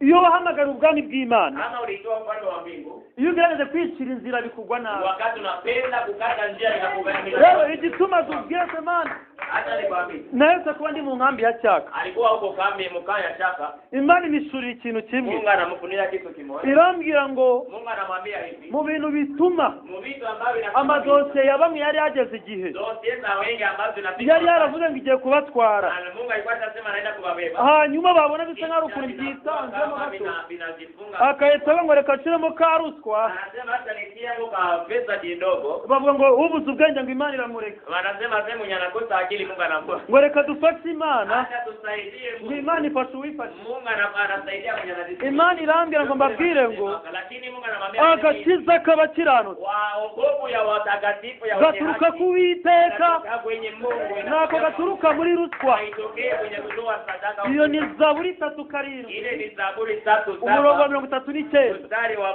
Iyo wahamagara ubwami bw'Imana, Kama uliitiwa ufalme wa mbingu, iyo ugerageje kwicira inzira bikugwa nabi. wakati unapenda kukata njia inakugandisha. Rero igituma tubwese Mana, Hata nikwambie, nahise kuba ndi mu nkambi ya Cyaka, alikuwa huko kambi mkaya Chaka, Imana imishurira ikintu kimwe, Mungu anamfunia kitu kimoja. irambwira ngo Mungu anamwambia hivi, mu bintu bituma mu vitu ambavyo amadosiye ya bamwe yari yageze igihe, dossier za wengi ambazo zinapita. yari yaravuze ngo igiye kubatwara, Na Mungu alikuwa anasema anaenda kubabeba. hanyuma babona bisa nk'aho ukuntu byitanzemo gato, akahita ngo reka nshiremo ka ruswa, Anasema hata nitia kwa pesa kidogo. bavuga ngo ubuze ubwenge ngo Imana iramureka, Wanasema sema mwenye anakosa akili Mungu anampa. ngo reka dufashe Imana, Hata tusaidie ngo Imana ifashe uwifashe. Mungu anasaidia mwenye anadisi. Imana irambwira ngo mbabwire ngo lakini Mungu anamwambia agakiza k'abakiranutsi waogopu ya watakatifu ya gaturuka ku Uwiteka, kwenye Mungu. nako gaturuka muri ruswa. Haitokee kwenye kutoa sadaka. Iyo ni Zaburi 3:7, Ile ni Zaburi 3:7. umurongo wa 39 Mstari wa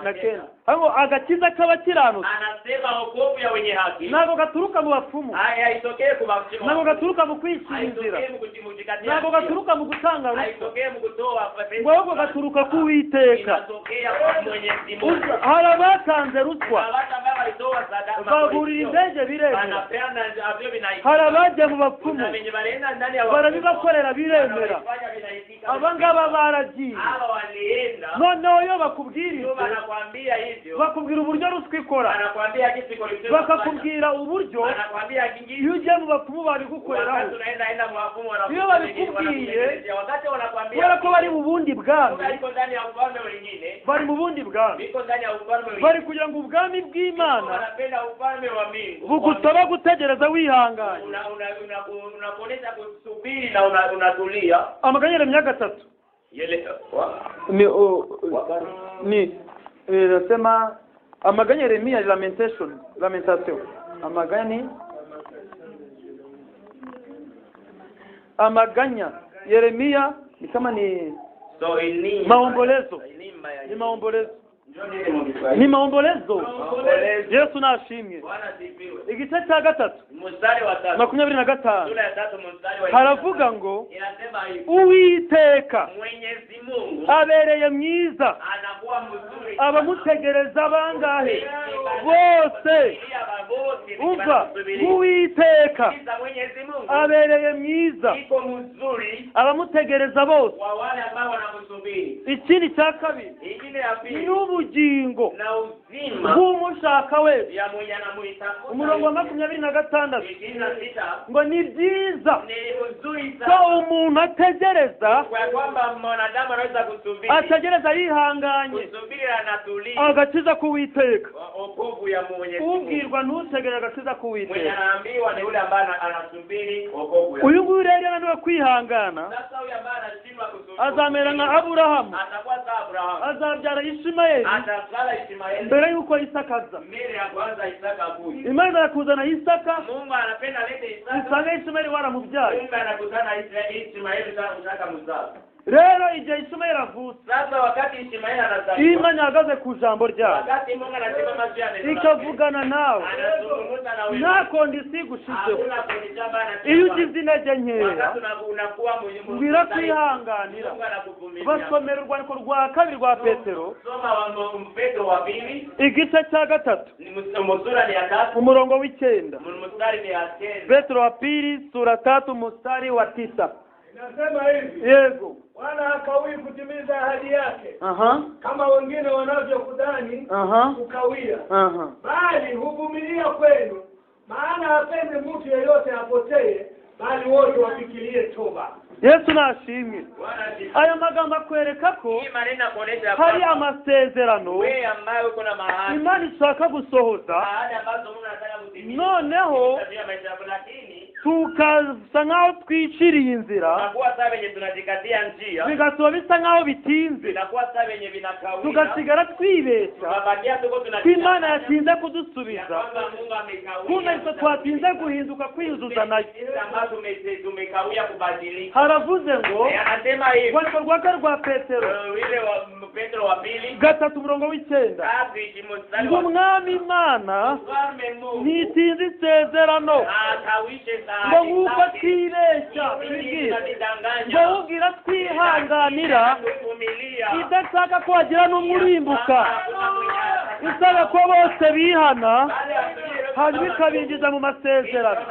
9. Hango agakiza k'abakiranutsi anasema wokovu ya wenye haki. nako gaturuka mu bapfumu, Haitokee kubashima. nako gaturuka mu kwicira inzira, nako gaturuka mu gutanga ruswa, haitokee kutoa ngo ahubwo gaturuka ku Uwiteka. inatokea kwa Mwenyezi Mungu. Hari abatanze ruswa Watu ambao walitoa sadaka bagurira indege biremera, anapeana avyo vinaisha. hari abagiye mu bapfumu Wenye walienda ndani ya barabibakorera biremera, abangaba baragiye. Hawa walienda. Noneho iyo bakubwiriye, Wanakuambia hivyo. bakubwira uburyo ruswa ikora, Wanakuambia kitu kwa hicho. bakakubwira uburyo Wanakuambia kingi. iyo ugiye mu bapfumu babigukoreraho. Wakati unaenda mwafumu Iyo babikubwiye, wakati wanakuambia kubera ko bari mu bundi bwami, iko ndani ya ufalme mwingine. bari mu bundi bwami, Iko ndani ya ufalme mwingine. bari kugira ngo ubwami bw'Imana Wanapenda ufalme wa mbingu. bugusaba gutegereza wihanganye. Unakuonesha kusubiri na unatulia. Amaganyere myaka 3 Yele ni nasema amaganya Yeremia lamentation amaganya Yeremia ni kama ni maombolezo, ni maombolezo, ni maombolezo. Yesu nashimye. Igice cya 3 mstari wa 3 25 sura ya 3 mstari wa haravuga ngo inasema hivi, Uwiteka Mwenyezi Mungu abereye mwiza, anakuwa mzuri abamutegereza bangahe bose. Umva, Uwiteka Mwenyezi Mungu abereye mwiza, iko mzuri abamutegereza bose. kwa wale ambao wanamsubiri. Ikindi cya kabiri Ingine ya pili, n'ubugingo na uzima bw'umushaka wese. ya mwenye anamuitafuta. Umurongo wa 26 26 ngo ni byiza ni mzuri ko sana umuntu ategereza, kwa kwamba mwanadamu anaweza kusubiri. ategereza yihanganye, Kusubiri anatulia. agakiza k'Uwiteka. Wokovu ya Mwenyezi Mungu. Ubwirwa ntutegere agakiza Mwenye k'Uwiteka. anaambiwa ni yule ambaye anasubiri wokovu ya. Uyu nguyu rero ananiwe kwihangana, Sasa huyu ambaye anashindwa kusubiri azamera nka Aburahamu, atakuwa kama Abrahamu. azabyara Ishimayeli Atazala Ishmaeli mbere y'uko Isaka aza. mbele ya kwanza Isaka kuja. Imana irakuzana Isaka, Mungu anapenda lete Isaka. usanga Ishimayeli waramubyaye. Mungu anakutana Ishmaeli sana kutaka mzao. rero igihe Ishimayeli avutse sasa wakati Ishmaeli anazaliwa Imana ihagaze ku jambo ryayo wakati Mungu anasimama juu ya neno lake ikavugana nawe anazungumza na wewe nta kondisiyo igushizeho hakuna kujamba na iyo ugize intege nkeya wakati unakuwa mwenye ngwira kwihanganira Mungu anakuvumilia basomera urwandiko rwa kabiri rwa Petero soma wa Petro wa 2 igice cya 3 ni sura ni ya 3 umurongo w'9 mstari ni ya 9 Petro wa pili sura 3 mstari wa 9 Inasema hivi. yego Bwana hakawii kutimiza ahadi yake aha kama wengine wanavyokudhani aha kukawia, aha bali huvumilia kwenu, maana hapendi mtu yeyote apotee, bali wote wafikirie toba. Yesu nashimwe Bwana aya magambo akwereka ko hii maneno kuonesha hari amasezerano wewe ambaye uko na mahali Imana ishaka gusohoza baada ambazo Mungu anataka kutimiza noneho katika maisha yako lakini tukasa nk'aho twiciriye inzira tunakuwa sasa wenye tunajikatia njia bigatuma bisa nk'aho bitinze tunakuwa sasa wenye vinakawia tugasigara twibeshya tunabakia tuko ko Imana yatinze kudusubiza kwamba Mungu amekawia kumbe twatinze guhinduka kwiyuzuza nayo ambazo tumekawia kubadilika haravuze ngo anasema hivi urwandiko rwa kane rwa Petero ile wa Petro wa 2 gatatu umurongo w'9 ngo umwami Imana ntitinze isezerano ngo nk'uko twibeshya ngo ugira twihanganira idashaka ko hagira n'umurimbuka isaba ko bose bihana hanyuma ikabinjiza mu masezerano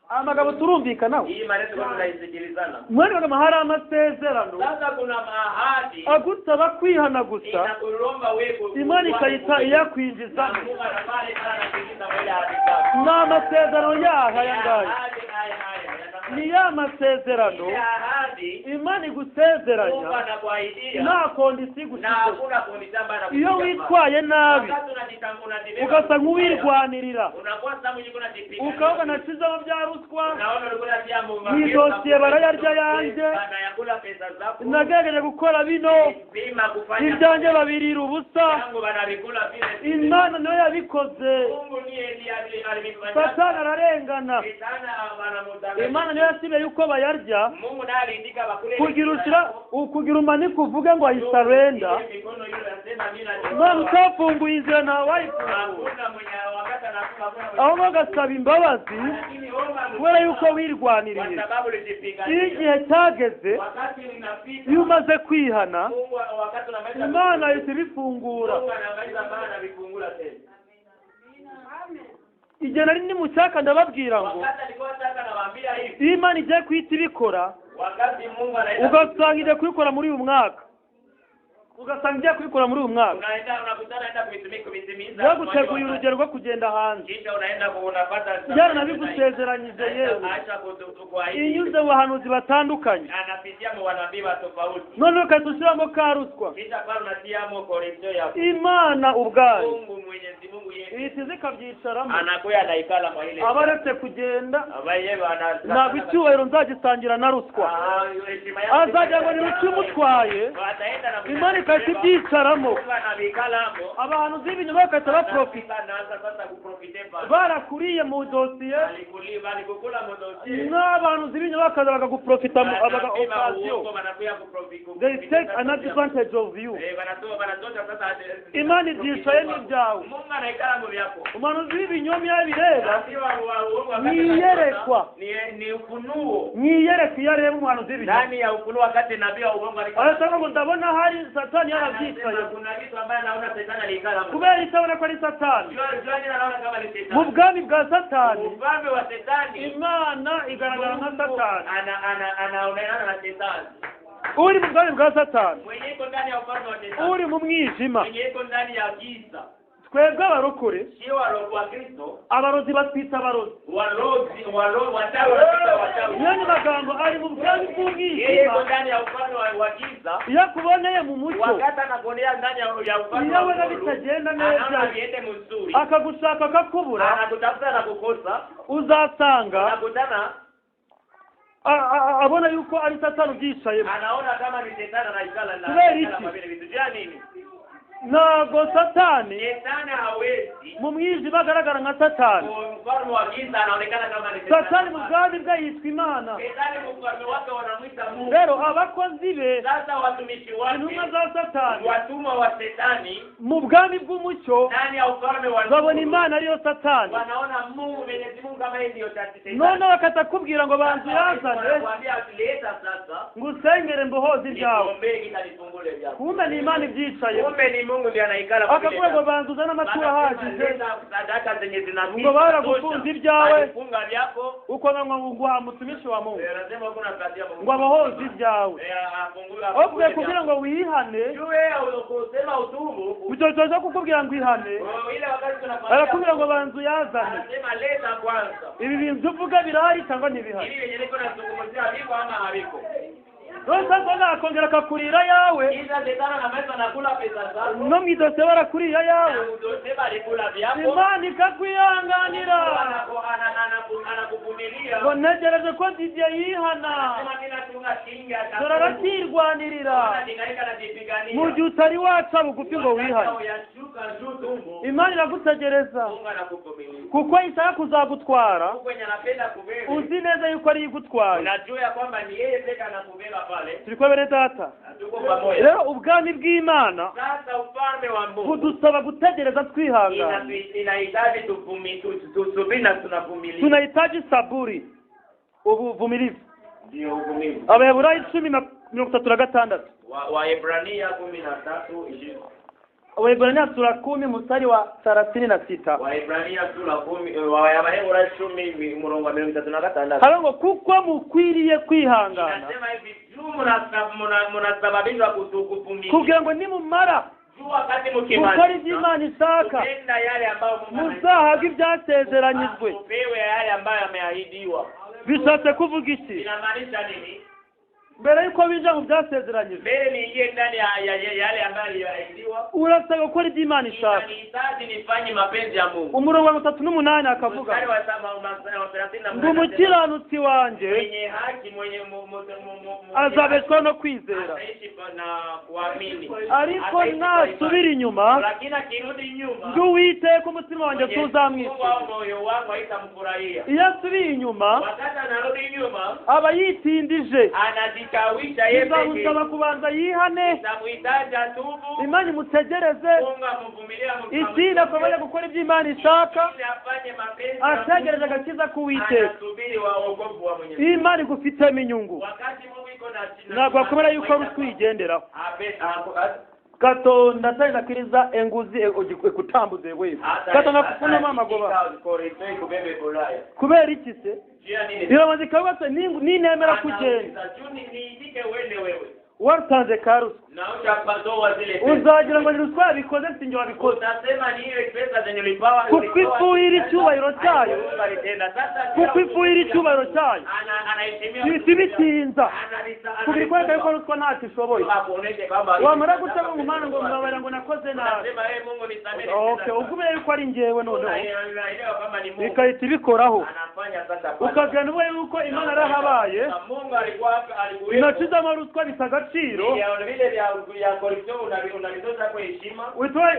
amagabo turumvikana hii maneno tunaisikilizana mwene kama hari amasezerano sasa kuna mahadi agusaba kwihana gusa inakulomba wewe Imana ikayita iyakwinjiza Mungu anafanya sana kuingiza mwili hadi ni amasezerano yaha yangaye ni ya masezerano Imana igusezeranya nta kondisiyo igushizeho iyo witwaye nabi ugasa nk'uwirwanirira ukavuga nashizeho bya ruswa mu idosiye barayarya yanjye nagerageje gukora bino ibyanjye babirira ubusa Imana niyo yabikoze Satani ararengana Imana niyo yasibe yuko bayarya kugira umanike uvuge ngo ayisarenda none utafunguye inzira nawe wayifunguye aho bagasaba imbabazi kubera yuko wirwaniriye iyo igihe cyageze iyo umaze kwihana Imana ihita ibifungura igihe nari ndi mu cyaka ndababwira ngo iyo Imana igiye kuhita ibikora ugasanga igiye kubikora muri uyu mwaka ugasanga igiye kubikora muri uyu mwaka yaguteguye urugero rwo kugenda hanze yaranabigusezeranyije yewe inyuze mu bahanuzi batandukanye none ukahita ushyiramo ka ruswa Imana ubwayo ihita iza ikabyicaramo abaretse kugenda ntabwo icyubahiro nzagisangira na ruswa azajya ngo ni ruswa imutwaye Imana ikahita ibyicaramo abantu z'ibinyoma bakahita baprofita barakuriye mu dosiye n'abantu z'ibinyoma bakaza bakaguprofita occasion they take an advantage of you Imana ibyicaye n'ibyawe umuntu z'ibinyoma iyo abireba mwiyereka iyo areba umuhanuzi z'ibinyoma ndani ya ufunuo wakati nabii wa uongo arasanga ngo ndabona hari Satani yarabyicaye kuna kitu ambaye naona Shetani alikala kubera itabona ko ari Satani naona kama ni Shetani mu bwami bwa Satani ufalme wa Shetani Imana igaragara nka Satani anaonekana na Shetani uri mu bwami bwa Satani mwenye iko ndani ya ufalme wa Shetani uri mu mwijima mwenye iko ndani ya giza twebwe abarokore sio wa Kristo abarozi batwita abarozi watawi yani magambo ari mu bwami yeye iko bw'umwijima ndani ya ufalme wa giza iyo akuboneye mu mucyo wakati anakuonea ndani ya ufalme iyo abona bitagenda neza viende mzuri akagushaka akakubura anakutafuta na kukosa uzasanga anakutana abona yuko ari Satani ubyicayemo anaona kama ni Shetani anaikala kubera iki vile vitu vya nini ntabwo satani Shetani hawezi. mu mwijima agaragara nka satani. Mfalme wa giza anaonekana kama ni Satani mu bwami bwe yitwa Imana. Shetani mfalme wake wanamuita Mungu. Rero abakozi be, Sasa watumishi wake, intumwa za satani, watumwa wa Shetani mu bwami bw'umucyo ndani ya ufalme wa babona nuru, Imana ariyo satani. wanaona Mungu, Mwenyezi Mungu kama yeye ndio Shetani. None bakatakubwira ngo banzu yazane Wanakuambia leta sasa ngo usengere mbohozi ibyawe. nikuombee kitanifungule vyako. Kumbe ni Imana ibyicaye. Kumbe ni Mungu ndiye anaikala kwa vile. Akavuga ngo banzu uzane amaturo ahagije sadaka zenye zinafika. ngo baragufunza ibyawe Funga vyako. uko ngo mutumishi wa Mungu Lazima kuna kazi ya Mungu. ngo abahozi ibyawe. Obwe kugira ngo wihane, kusema utubu. utotoza kukubwira ngo ihane, Ile wakati tunafanya. arakubwira ngo banzu yazane. Anasema leta kwanza. Ibi bintu uvuga birahari cyangwa ntibihari? Ili yenye niko nazungumzia viko ama haviko. Sasa nakongera akakurira yawe Kisha Shetani anameza nakula pesa zako. no mwidose barakuriya yawe, Udosema alikula vyako. Imana ikakwihanganira Anakuvumilia. ngo ntegereje ko Didiye yihana, Sema mimi natunga shilingi dore aracyirwanirira mu gihe utari waca bugufi ngo wihane. Imana iragutegereza kuko ishaka kuzagutwara, uzi neza yuko ari igutwaye. Unajua kwamba ni yeye pekee anakubeba pale. Turi kwa bene data. Tuko pamoja. Rero ubwami bw'Imana Sasa ufalme wa Mungu budusaba gutegereza twihangana. inahitaji tusubiri na tunavumilia. Tunahitaji saburi, ubuvumilivu. Ndio uvumilivu. Abaheburayo 10:36. Waebrania 13:20. Waebrania sura 10 mstari wa 36. Waebrania sura 10 Waebrania 10 murongo wa 36. Harango kuko mukwiriye kwihangana. Inasema hivi mnasababishwa kuvumilia. Kugira ngo nimumara wakati gukora ibyo Imana ishaka tenda yale ambayo muzahabwe ibyasezeranyijwe. upewe yale ambayo yameahidiwa. Bishatse kuvuga iki? Inamaanisha nini? Mbere yuko binja mu byasezeranyijwe, Mbele niingie ndani ya yale ambayo yameahidiwa. urasaba gukora ibyo Imana ishaka. Inahitaji nifanye mapenzi ya Mungu. Umurongo wa 38 akavuga Mstari wa 30 ngo umukiranutsi wanjye mwenye haki mwenye azabeshwaho no kwizera, ataishi na kuamini. ariko nasubira inyuma Lakini akirudi nyuma ngo Uwiteka umutima wanjye tuzamwizera. moyo wangu haitamfurahia. Iyo asubiye inyuma Wakati anarudi nyuma aba yitindije, anajikawisha yeye pekee. bizamusaba kubanza yihane, Itamhitaji atubu. Imana imutegereze, Munga mvumilia ikindi akabona gukora ibyo Imana ishaka, afanye mapenzi. ategereje agakiza k'Uwiteka. Anasubiri wokovu wa Mwenyezi. Imana igufitemo inyungu, Wakati Mungu iko na ntabwo wakomera yuko ari utwigenderaho. Katonda atainakiriza enguzi ekutambuze wewe. Katonda kufuna amagoba. Kubera iki se? Biramaze kabatse ninemera kugenda. Warutanze karusi. Uzagira ngo ni ruswa bikoze sinjye wabikoze. Utasema ni ile pesa zenye ulipawa. Kukwifuhira icyubahiro cyayo. Kukwifuhira icyubahiro cyayo. Bitinza. Kubikwereka yuko ruswa ntacyo ishoboye. Wamara gutanga umumana ngo mubabara ngo nakoze nabi. Okay, ukubera yuko ari njyewe noneho. Bikahita ibikoraho. Ukagira n'ubu yuko Imana arahabaye. Inaciza amaruswa bitagaciro.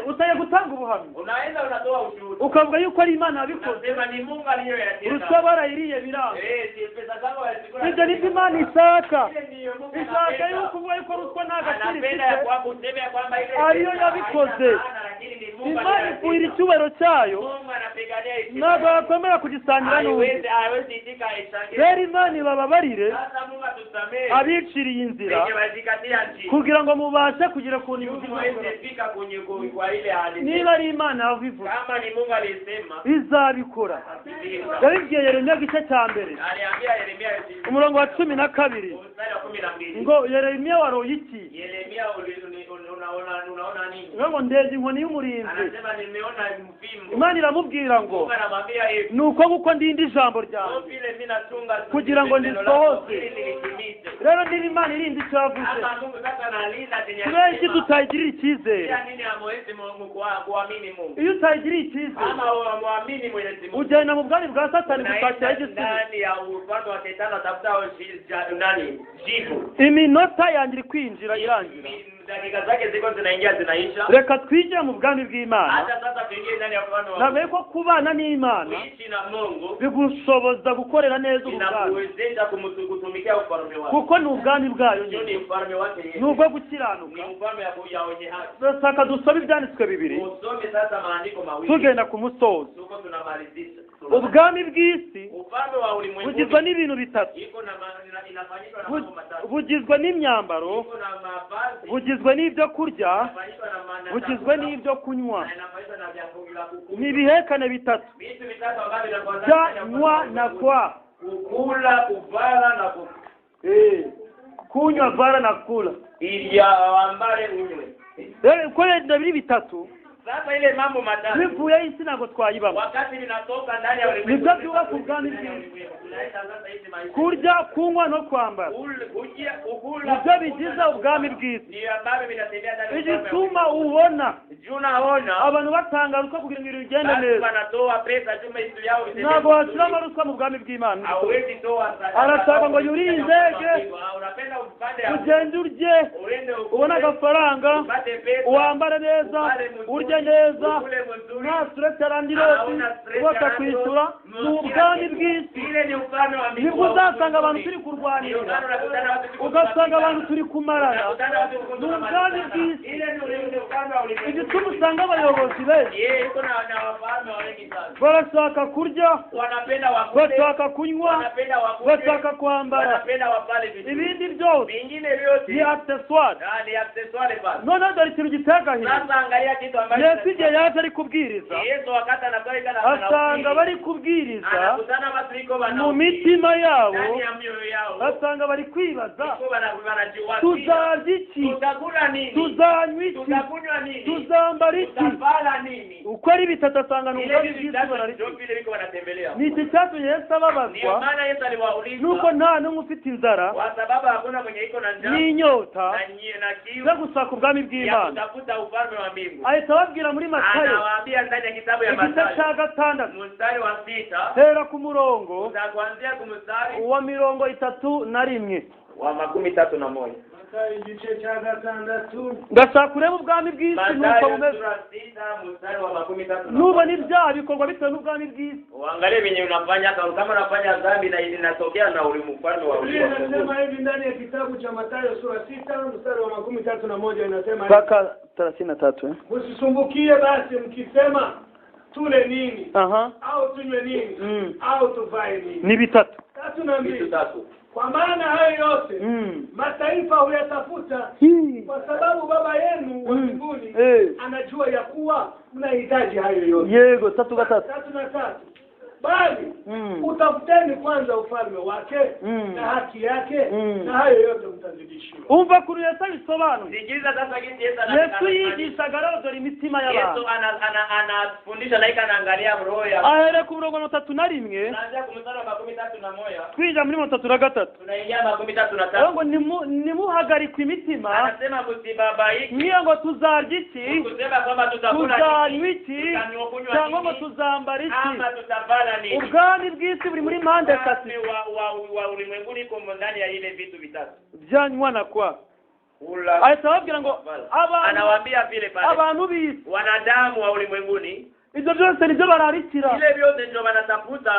Utaye gutanga ubuhamya. Ukavuga yuko ari Imana yabikoze. Ruswa barayiriye biranga. Ibyo ni Imana ishaka. Ishaka yuko uvuga yuko ruswa nta gaciro ifite. Ariyo yabikoze. Imana ifuhira icyubahiro cyayo. Ntabwo bakwemera kugisangira n'undi. Rero Imana ibababarire abiciriye inzira kugira ngo mubashe kugira ku niba ari Imana yabivuze izabikora. Yabibwiye Yeremiya igice cya mbere umurongo wa 12 ngo Yeremiya waroye iki? Ngo ndeze inkoni y'umurinzi. Imana iramubwira ngo nuko nguko ndindi ijambo ryawe kugira ngo ndisohoze. Rero niba Imana irindi cyavuze kubera iki tutayigirira icyizere? Iyo utayigiriye icyizere ugenda mu bwami bwa Satani gupakira igisubizo. Iminota yanjye iri kwinjira irangira. dakika zake ziko zinaingia zinaisha. reka twinjire mu bwami bw'Imana. Hata sasa tuingie ndani ya ufalme wa navuye ko kubana n'Imana kuishi na Mungu bigushoboza gukorera neza ubwami, inakuwezesha kutumikia ufalme wake. kuko ni ubwami bwayo Hiyo ni ufalme wake yeye. ni ubwo gukiranuka. Ni ufalme ya wenye haki. Turashaka dusome ibyanditswe bibiri Usome sasa maandiko mawili. tugenda ku musozo. Tuko tunamalizisha. ubwami bw'isi Ufalme wa ulimwengu bugizwe n'ibintu bitatu. iko na inafanyishwa na mambo matatu. Bugizwe n'imyambaro, Iko na mavazi, bugizwe n'ibyo kurya, inafanyishwa na mandazi, bugizwe n'ibyo kunywa. na inafanyishwa na vyakula kukula. ni ibihekane bitatu Vitu vitatu ambavyo bya nywa na kwa. kukula, kuvala na kunywa, vara na kula. ili ambale unywe. Uko biri bitatu Sasa ile mambo matatu bivuye isi ntabwo twayibamo. wakati linatoka ndani ya ulimwengu, nibyo byubaka ubwami bw'isi. tunaita sasa hizi maisha. Kurya, kunywa no kwambara Kujia, ukula, nibyo bigize ubwami bw'isi. ni ambavyo vinatembea ndani ya ufalme wa igituma ubona Juu naona abantu batanga ruswa kugira ngo ibintu bigende watu neza. wanatoa pesa juma hizo yao ntabwo washyiramo ruswa mu bwami bw'Imana. hawezi toa sadaka. Arashaka ngo yuri inzege Unapenda upande ya ugende urye, uende ubone agafaranga, upate pesa, wambare neza, urye neza, ukule mzuri, nta stress arandiroti bose kwishyura. ni ubwami bw'isi. ile ni ufalme wa mbinguni. nibwo uzasanga abantu turi kurwanira, ugasanga abantu turi kumarana. ni ubwami bw'isi. ile ni ufalme wa ulimwengu. igituma usanga abayobozi benshi Yeye iko na wafalme wengi sana. barashaka kurya, Wanapenda wakule, bashaka kunywa, wanapenda wakule, bashaka kwambara, wanapenda wapale vitu. ibindi byose Vingine vyote ni accessoire. ni accessoire basi. noneho dore ikintu gitega hino. Sasa angalia kitu ambacho Yesu igihe yaje ari kubwiriza, Yesu wakati anatoka na asanga bari kubwiriza anakutana watu liko bana mu mitima yabo, ndani ya mioyo yao. asanga bari kwibaza, Iko wanajua tuzarya iki, tutakula nini, tuzanywa iki, tutakunywa nini, tuzambara iki. tutafala nini. uko ari bitatu asanga ni ubwami bw'isi Ndio barariki. vile viko wanatembelea. ni iki cyatumye Yesu Ndio ababazwa, maana Yesu aliwauliza nuko nta n'umwe ufite inzara kwa sababu hakuna mwenye iko na njaa n'inyota na kiu zo gushaka ubwami ya bw'Imana. kutafuta ufalme wa mbingu. ahita ababwira muri Matayo Anawaambia ndani ya kitabu ya igice Mathayo cya gatandatu mstari wa 6 hera ku murongo utakuanzia kumstari wa 31. wa 31. Matayo igice cya gatandatu. ndashaka kureba ubwami bw'isi nuko Mathayo bumeze. sura 6 mstari wa 31. nubona ibyaha bikorwa bitewe n'ubwami bw'isi, Uangalie venye unafanya, kama unafanya dhambi na inatokea na ufalme wa Biblia ulimwengu. inasema hivi ndani ya kitabu cha Mathayo sura 6 mstari wa 31 inasema hivi. mpaka 33. Msisumbukie basi mkisema tule nini Aha, au tunywe nini au tuvae nini. ni bitatu. Tatu na Vitu mbili. tatu. Kwa maana hayo yote mataifa huyatafuta, kwa sababu Baba yenu wa mbinguni anajua ya kuwa mnahitaji hayo yote. yego 3 Tatu na tatu. Bali utafuteni kwanza ufalme wake na haki yake, na hayo yote mtazidishiwa. umva kuri Yesu bisobanura. Sikiliza sasa kitu Yesu Yesu yigishaga rero dore imitima y'abantu. Yesu anafundisha na anaangalia roho ya. ahere ku murongo wa 31 Tunaanza kumstari wa 31 twinjira muri 33. tunaingia 33. ngo nimuhagarikwe imitima, Anasema msibabaike. niyo ngo tuzarya iki, Kusema kwamba tutakula tuzanywa iki, cyangwa ngo tuzambara iki. ama tutafala nini. ubwami bw'isi buri muri mpande eshatu wa ulimwenguni iko ndani ya ile vitu vitatu. byanywa na kwa. Kula. ahita ababwira ngo Anawaambia vile pale. abantu b'isi Wanadamu wa ulimwenguni ibyo byose nibyo bararikira. ile vyote ndio wanatafuta,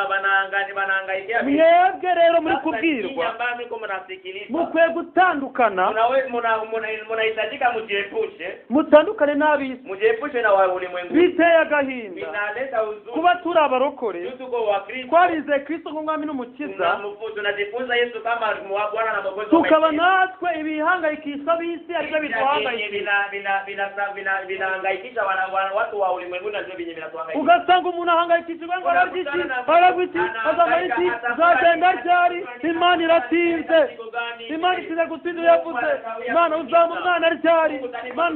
wanaangaikia. mwebwe rero muri kubwirwa ambao mko mnasikiliza. mukwiye gutandukana, Mnahitajika mjiepushe. mutandukane n'ab'isi. Mjiepushe na wa ulimwengu. biteye agahinda Vinaleta huzuni. kuba turi abarokore Tuko wa Kristo. twarize Kristo nk'umwami n'umukiza, Tunajifunza Yesu kama Bwana na Mwokozi. tukaba natwe ibihangayikisha b'isi aribyo biduhangayikisha. Vinahangaikisha watu wa ulimwengu na ndio vinye vinatuhangaikisha. ugasanga umuntu ahangayikishijwe ngo ararya iki, aragwa iki, azamara iki, zagenda ryari, Imana iratinze, Imana ikize gutsinda yavuze, Mana uzama umwana ryari, Mana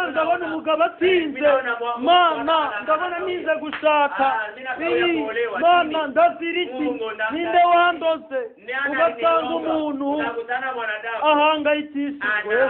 ndabona umugabo atinze, Mana ndabona nize gushaka, Mana ndazira iki, ninde wandoze. ugasanga umuntu ahangayikishijwe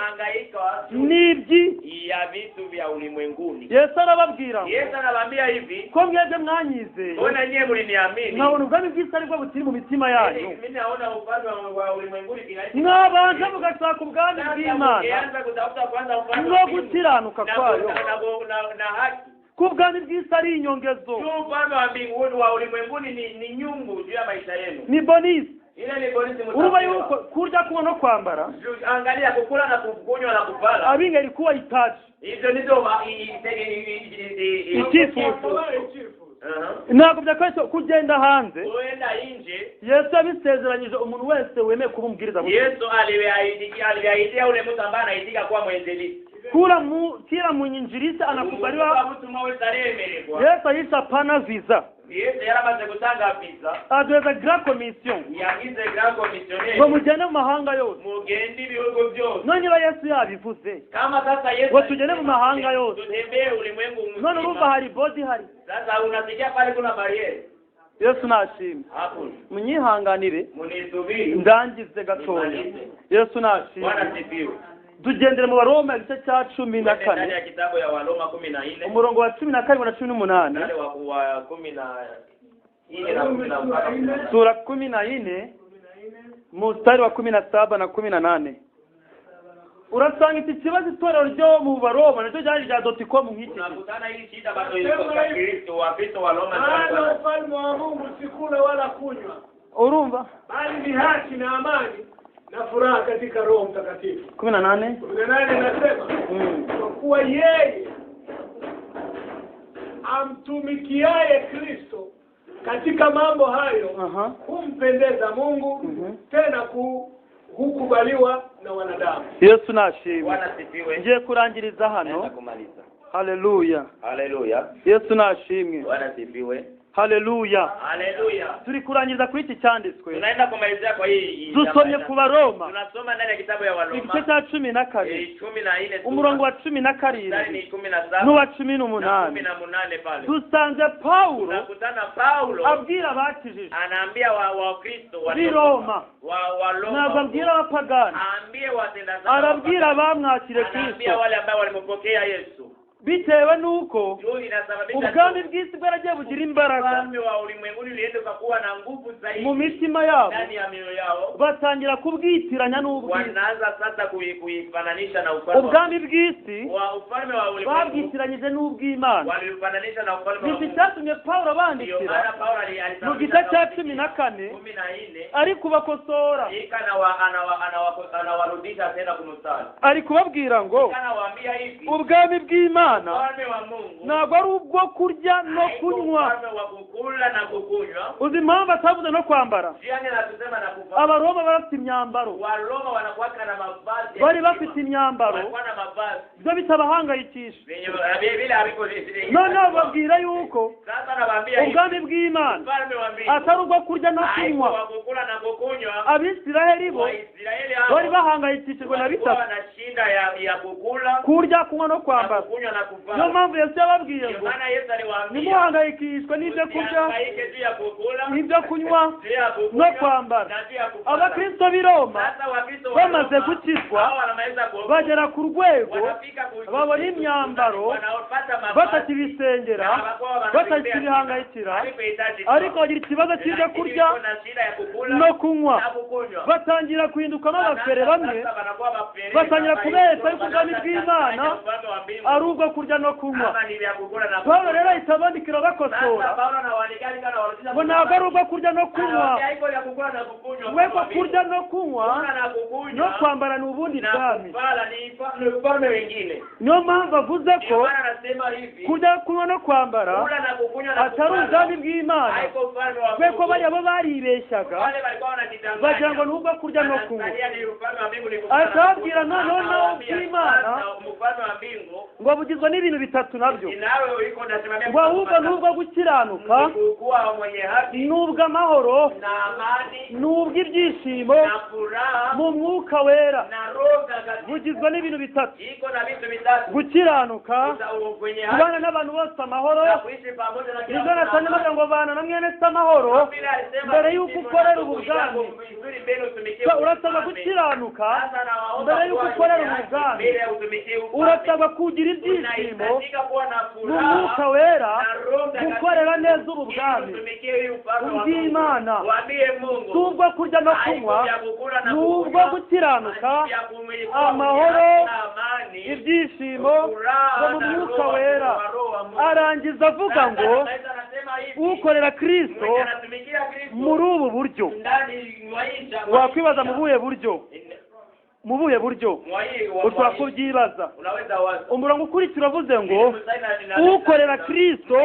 n'ibyi ya vitu vya ulimwenguni. Yesu arababwira Yesu Yesu anawaambia hivi, ko mwebwe mwanyizeye mbona nyie mliniamini? nkabona ubwami bw'isi aribwo bukiri mu mitima yanyu, Mimi naona ufalme wa ulimwenguni kinaishi. mwabanje mugashaka ubwami bw'Imana Ukianza kutafuta kwanza ufalme no wa mbingu gukiranuka kwayo, na haki. ko ubwami bw'isi ari inyongezo, Tu ufalme wa mbinguni wa ulimwenguni ni nyungu juu ya maisha yenu. ni bonisi. Ile ni bonisi Uruba mtapewa. yuko kurya kunywa no kwambara Angalia kukula na kukunywa na kuvala. abingeri kuwa itaji Hivyo ndizo icyifuzo. Ntabwo byakwiye kugenda hanze. Uenda nje. Yesu yabisezeranyije umuntu wese wemeye kuba umubwiriza butumwa. Yesu aliwaidia ule mtu ambaye anaitika kuwa mwendelezi. Kila mwinjilisi anakubaliwa. Yesu ayisha pana visa. Yesu yaramaze gutanga visa. Aduza grand commission. Yagize grand commissioner. Ngo mujyane mu mahanga yose. Mugendi ibihugu byose. None ba Yesu yabivuze. Kama sasa Yesu ngo tugende mu mahanga yose. Tutembee ulimwengu mzima. None urumva hari body hari. Sasa unasikia pale kuna barriere. Yesu nashimye. Hapo. Munyihanganire. Munisubiri. Ndangize gatoya. Yesu nashimye. Bwana sifiwe. Tugendere mu Baroma igice cya 14. Ndani ya kitabu ya Waroma 14. Umurongo wa 12 na 18. Ndani wa 14 sura 14 mstari wa 17 na 18. Urasanga iki kibazo itorero ryo mu Baroma nicyo cyari rya .com nk'iki. Unakutana hii shida bado iko kwa Kristo wa Kristo wa Roma. Maana ufalme wa Mungu si kula wala kunywa. Urumva? Bali ni haki na amani na furaha katika Roho Mtakatifu. 18 nasema kwa kuwa yeye amtumikiaye Kristo katika mambo hayo kumpendeza Mungu tena hukubaliwa na wanadamu. Yesu nashimwe. Bwana sifiwe. Ngiye kurangiriza hano. Haleluya. Haleluya. Yesu nashimwe. Bwana sifiwe. Haleluya. Haleluya. Turi kurangiza kuri iki cyanditswe. Tunaenda kumalizia kwa hii. Dusomye ku Baroma. Tunasoma ndani ya kitabu ya Waroma. Igice cya 14. 14. Umurongo wa 17. Ndani 17. N'uwa 18. 18 pale. Dusanze Paulo. Tunakutana Paulo. Abwira abakijije. Anaambia wa Kristo wa Roma. Wa Roma. Ntabwo abwira abapagani. Aambie watenda dhambi. Arabwira abamwakire Kristo. Anaambia wale ambao walimpokea Yesu. Bitewe nuko ubwami bw'isi bwaragiye bugira imbaraga mu mitima yabo, batangira kubwitiranya n'ubwiza. Ubwami bw'isi babwitiranyije n'ubw'Imana. Iki cyatumye Paulo bandikira mu gice cya 14 ari kubakosora, ari kubabwira ngo ubwami bw'Imana ntabwo ari ubwo kurya no kunywa. Uzi impamvu atavuze no kwambara? Abaroma bafite imyambaro, bari bafite imyambaro byo bitabahangayikisha. Noneho babwira yuko ubwami bw'Imana atari ubwo kurya no kunywa. Abisiraheli bo bari bahangayikishijwe na bitatu: kurya, kunywa no kwambara. Niyo mpamvu Yesu yababwiye ngo nimuhangayikishwe n'ibyo kurya, n'ibyo kunywa no kwambara. Abakristo b'i Roma bamaze gukizwa bagera ku rwego babona imyambaro batakibisengera, batakibihangayikira, ariko bagira ikibazo cy'ibyo kurya no kunywa. Batangira kuhinduka n'abafere bamwe, batangira kubeshya yuko ubwami bw'Imana ari ubwo kurya no kunywa. Paulo rero ahita abandikira bakosora ngo ntabwo ari ubwo kurya no kunywa, we ko kurya no kunywa no kwambara ni ubundi bwami. Niyo mpamvu avuze ko kurya, kunywa no kwambara atari ubwami bw'Imana, we ko bariya bo baribeshyaga bagira ngo ni ubwo kurya no kunywa. Akababwira noneho nawe bw'Imana ngo bugizwe n'ibintu bitatu nabyo, ngo ahubwo n'ubwo gukiranuka, n'ubw'amahoro, n'ubw'ibyishimo mu Mwuka Wera. Bugizwe n'ibintu bitatu. iko na vitu vitatu gukiranuka kwenye kubana haki n'abantu bose amahoro na kuishi pamoja na kila nibyo natanyamaga ngo bana na mwene se amahoro mbere y'uko ukorera ubwami urasaba gukiranuka mbere y'uko ukorera ubwami urasaba kugira ibyishimo n'umwuka wera gukorera neza ubu bwami ubw'Imana si ubwo kurya no kunywa ni ubwo gukiranuka amahoro ibyishimo ngo mu mwuka wera arangiza avuga ngo ukorera Kristo muri ubu buryo wakwibaza mu buhe buryo ushobora kubyibaza umurongo ukurikira uvuze ngo ukorera Kristo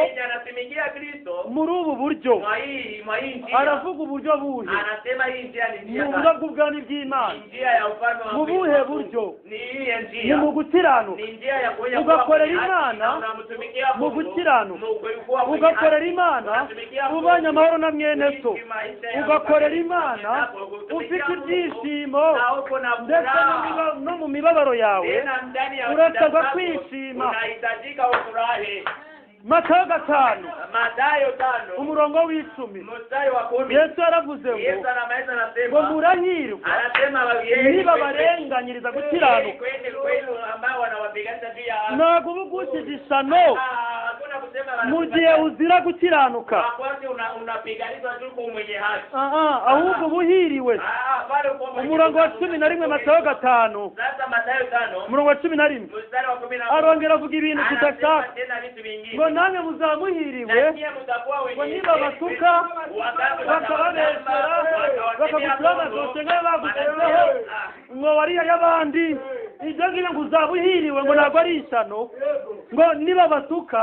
muri ubu buryo aravuga uburyo buhe mu buryo bw'ubwami bw'Imana mu buhe buryo ni mu gukiranuka ugakorera Imana mu gukiranuka ugakorera Imana ubanye amahoro na mwene so ugakorera Imana ufite ibyishimo ndetse no mu mibabaro yawe urasabwa kwishima. Matayo 5 umurongo w'10 Yesu yaravuze ngo murahirwa niba barenganyiriza gukiranuka ntabwo ubugushije isano mu gihe uzira gukiranuka ahubwo ubuhiriwe. Umurongo wa 11 Matayo 5 umurongo wa 11 arongera avuga ibintu tudashaka ngo namwe muzamuhiriwe ngo niba batuka bakababesera bakagutura amazote nk'ayo bagutezeho ngo wariya y'abandi ibyo ngibyo ngo uzabuhiriwe ngo ntabwo ari isano ngo niba batuka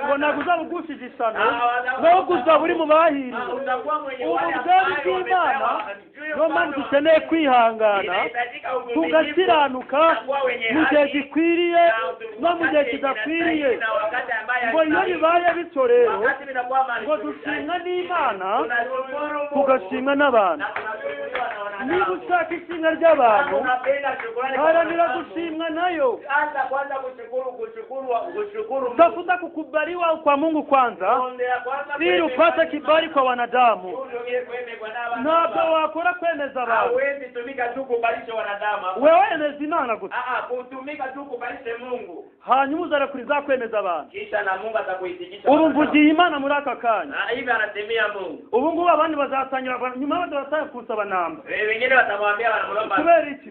ngo ntabwo uzabugushije isano ahubwo uzaba uri mu bahiriwe. Ubu bwami bw'Imana niyo mpamvu dukeneye kwihangana tugakiranuka mu gihe gikwiriye no mu gihe kidakwiriye. Ngo iyo bibaye bityo rero ngo dushimwa n'Imana tugashimwa n'abantu. Niba ushaka ishimwa ry'abantu haranira gushimwa nayo. Tafuta kukubaliwa kwa Mungu kwanza ili upate kibali kwa wanadamu. Ntabwo wakora kwemeza abantu wewe wemeza Imana gusa kutumika tu kubalishe Mungu hanyuma uzarakuliza kwemeza abantu kisha na Mungu atakuitikisha. Ubu mvugiye Imana muri aka kanya hivi anatemea Mungu. Ubu ngubu abandi bazatangira nyuma bazatangira kusaba namba wengine watamwambia wanamlomba kubera iki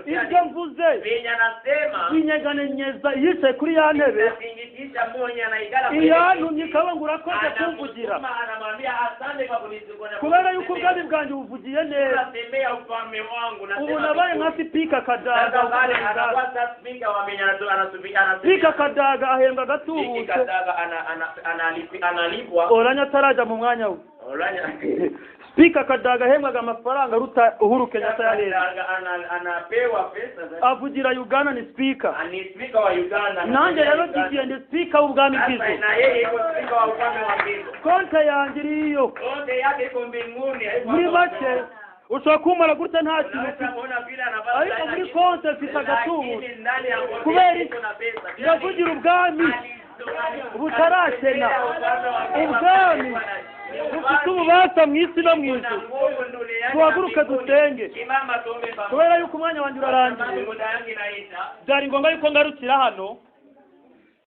ibyo mvuze binya nasema binyeganyenyeza yicaye kuri ya ntebe singitisha mmoja anaigala iyantumye kaba ngurakoze kumvugira anamwambia asante kwa kunizungumza kubera yuko ubwami bwanjye buvugiye neza natemea ufalme wangu na ubu nabaye nka Spika Kadaga anakuwa Spika wa Menyana anasubika Spika Kadaga ahembwa gatubutse Kadaga analipwa oranya ataraja mu mwanya we Spika Kadaga ahembwaga amafaranga ruta Uhuru Kenyatta ya leta anapewa pesa avugira Uganda ni Spika ni Spika wa Uganda nanjye rero giye ndi Spika w'ubwami bwizo na yeye iko Spika wa ufalme wa mbingu konte yanjye iriyo konte yake iko mbinguni muri make ushobora kumara gutya nta kintu ariko muri konte mfite agatubu kubera iki ndavugira ubwami butarashena ubwami bufite ububasha mu isi no mu ijuru. Tuhaguruke dusenge kubera yuko umwanya wanjye urarangiye byari ngombwa yuko ngarukira hano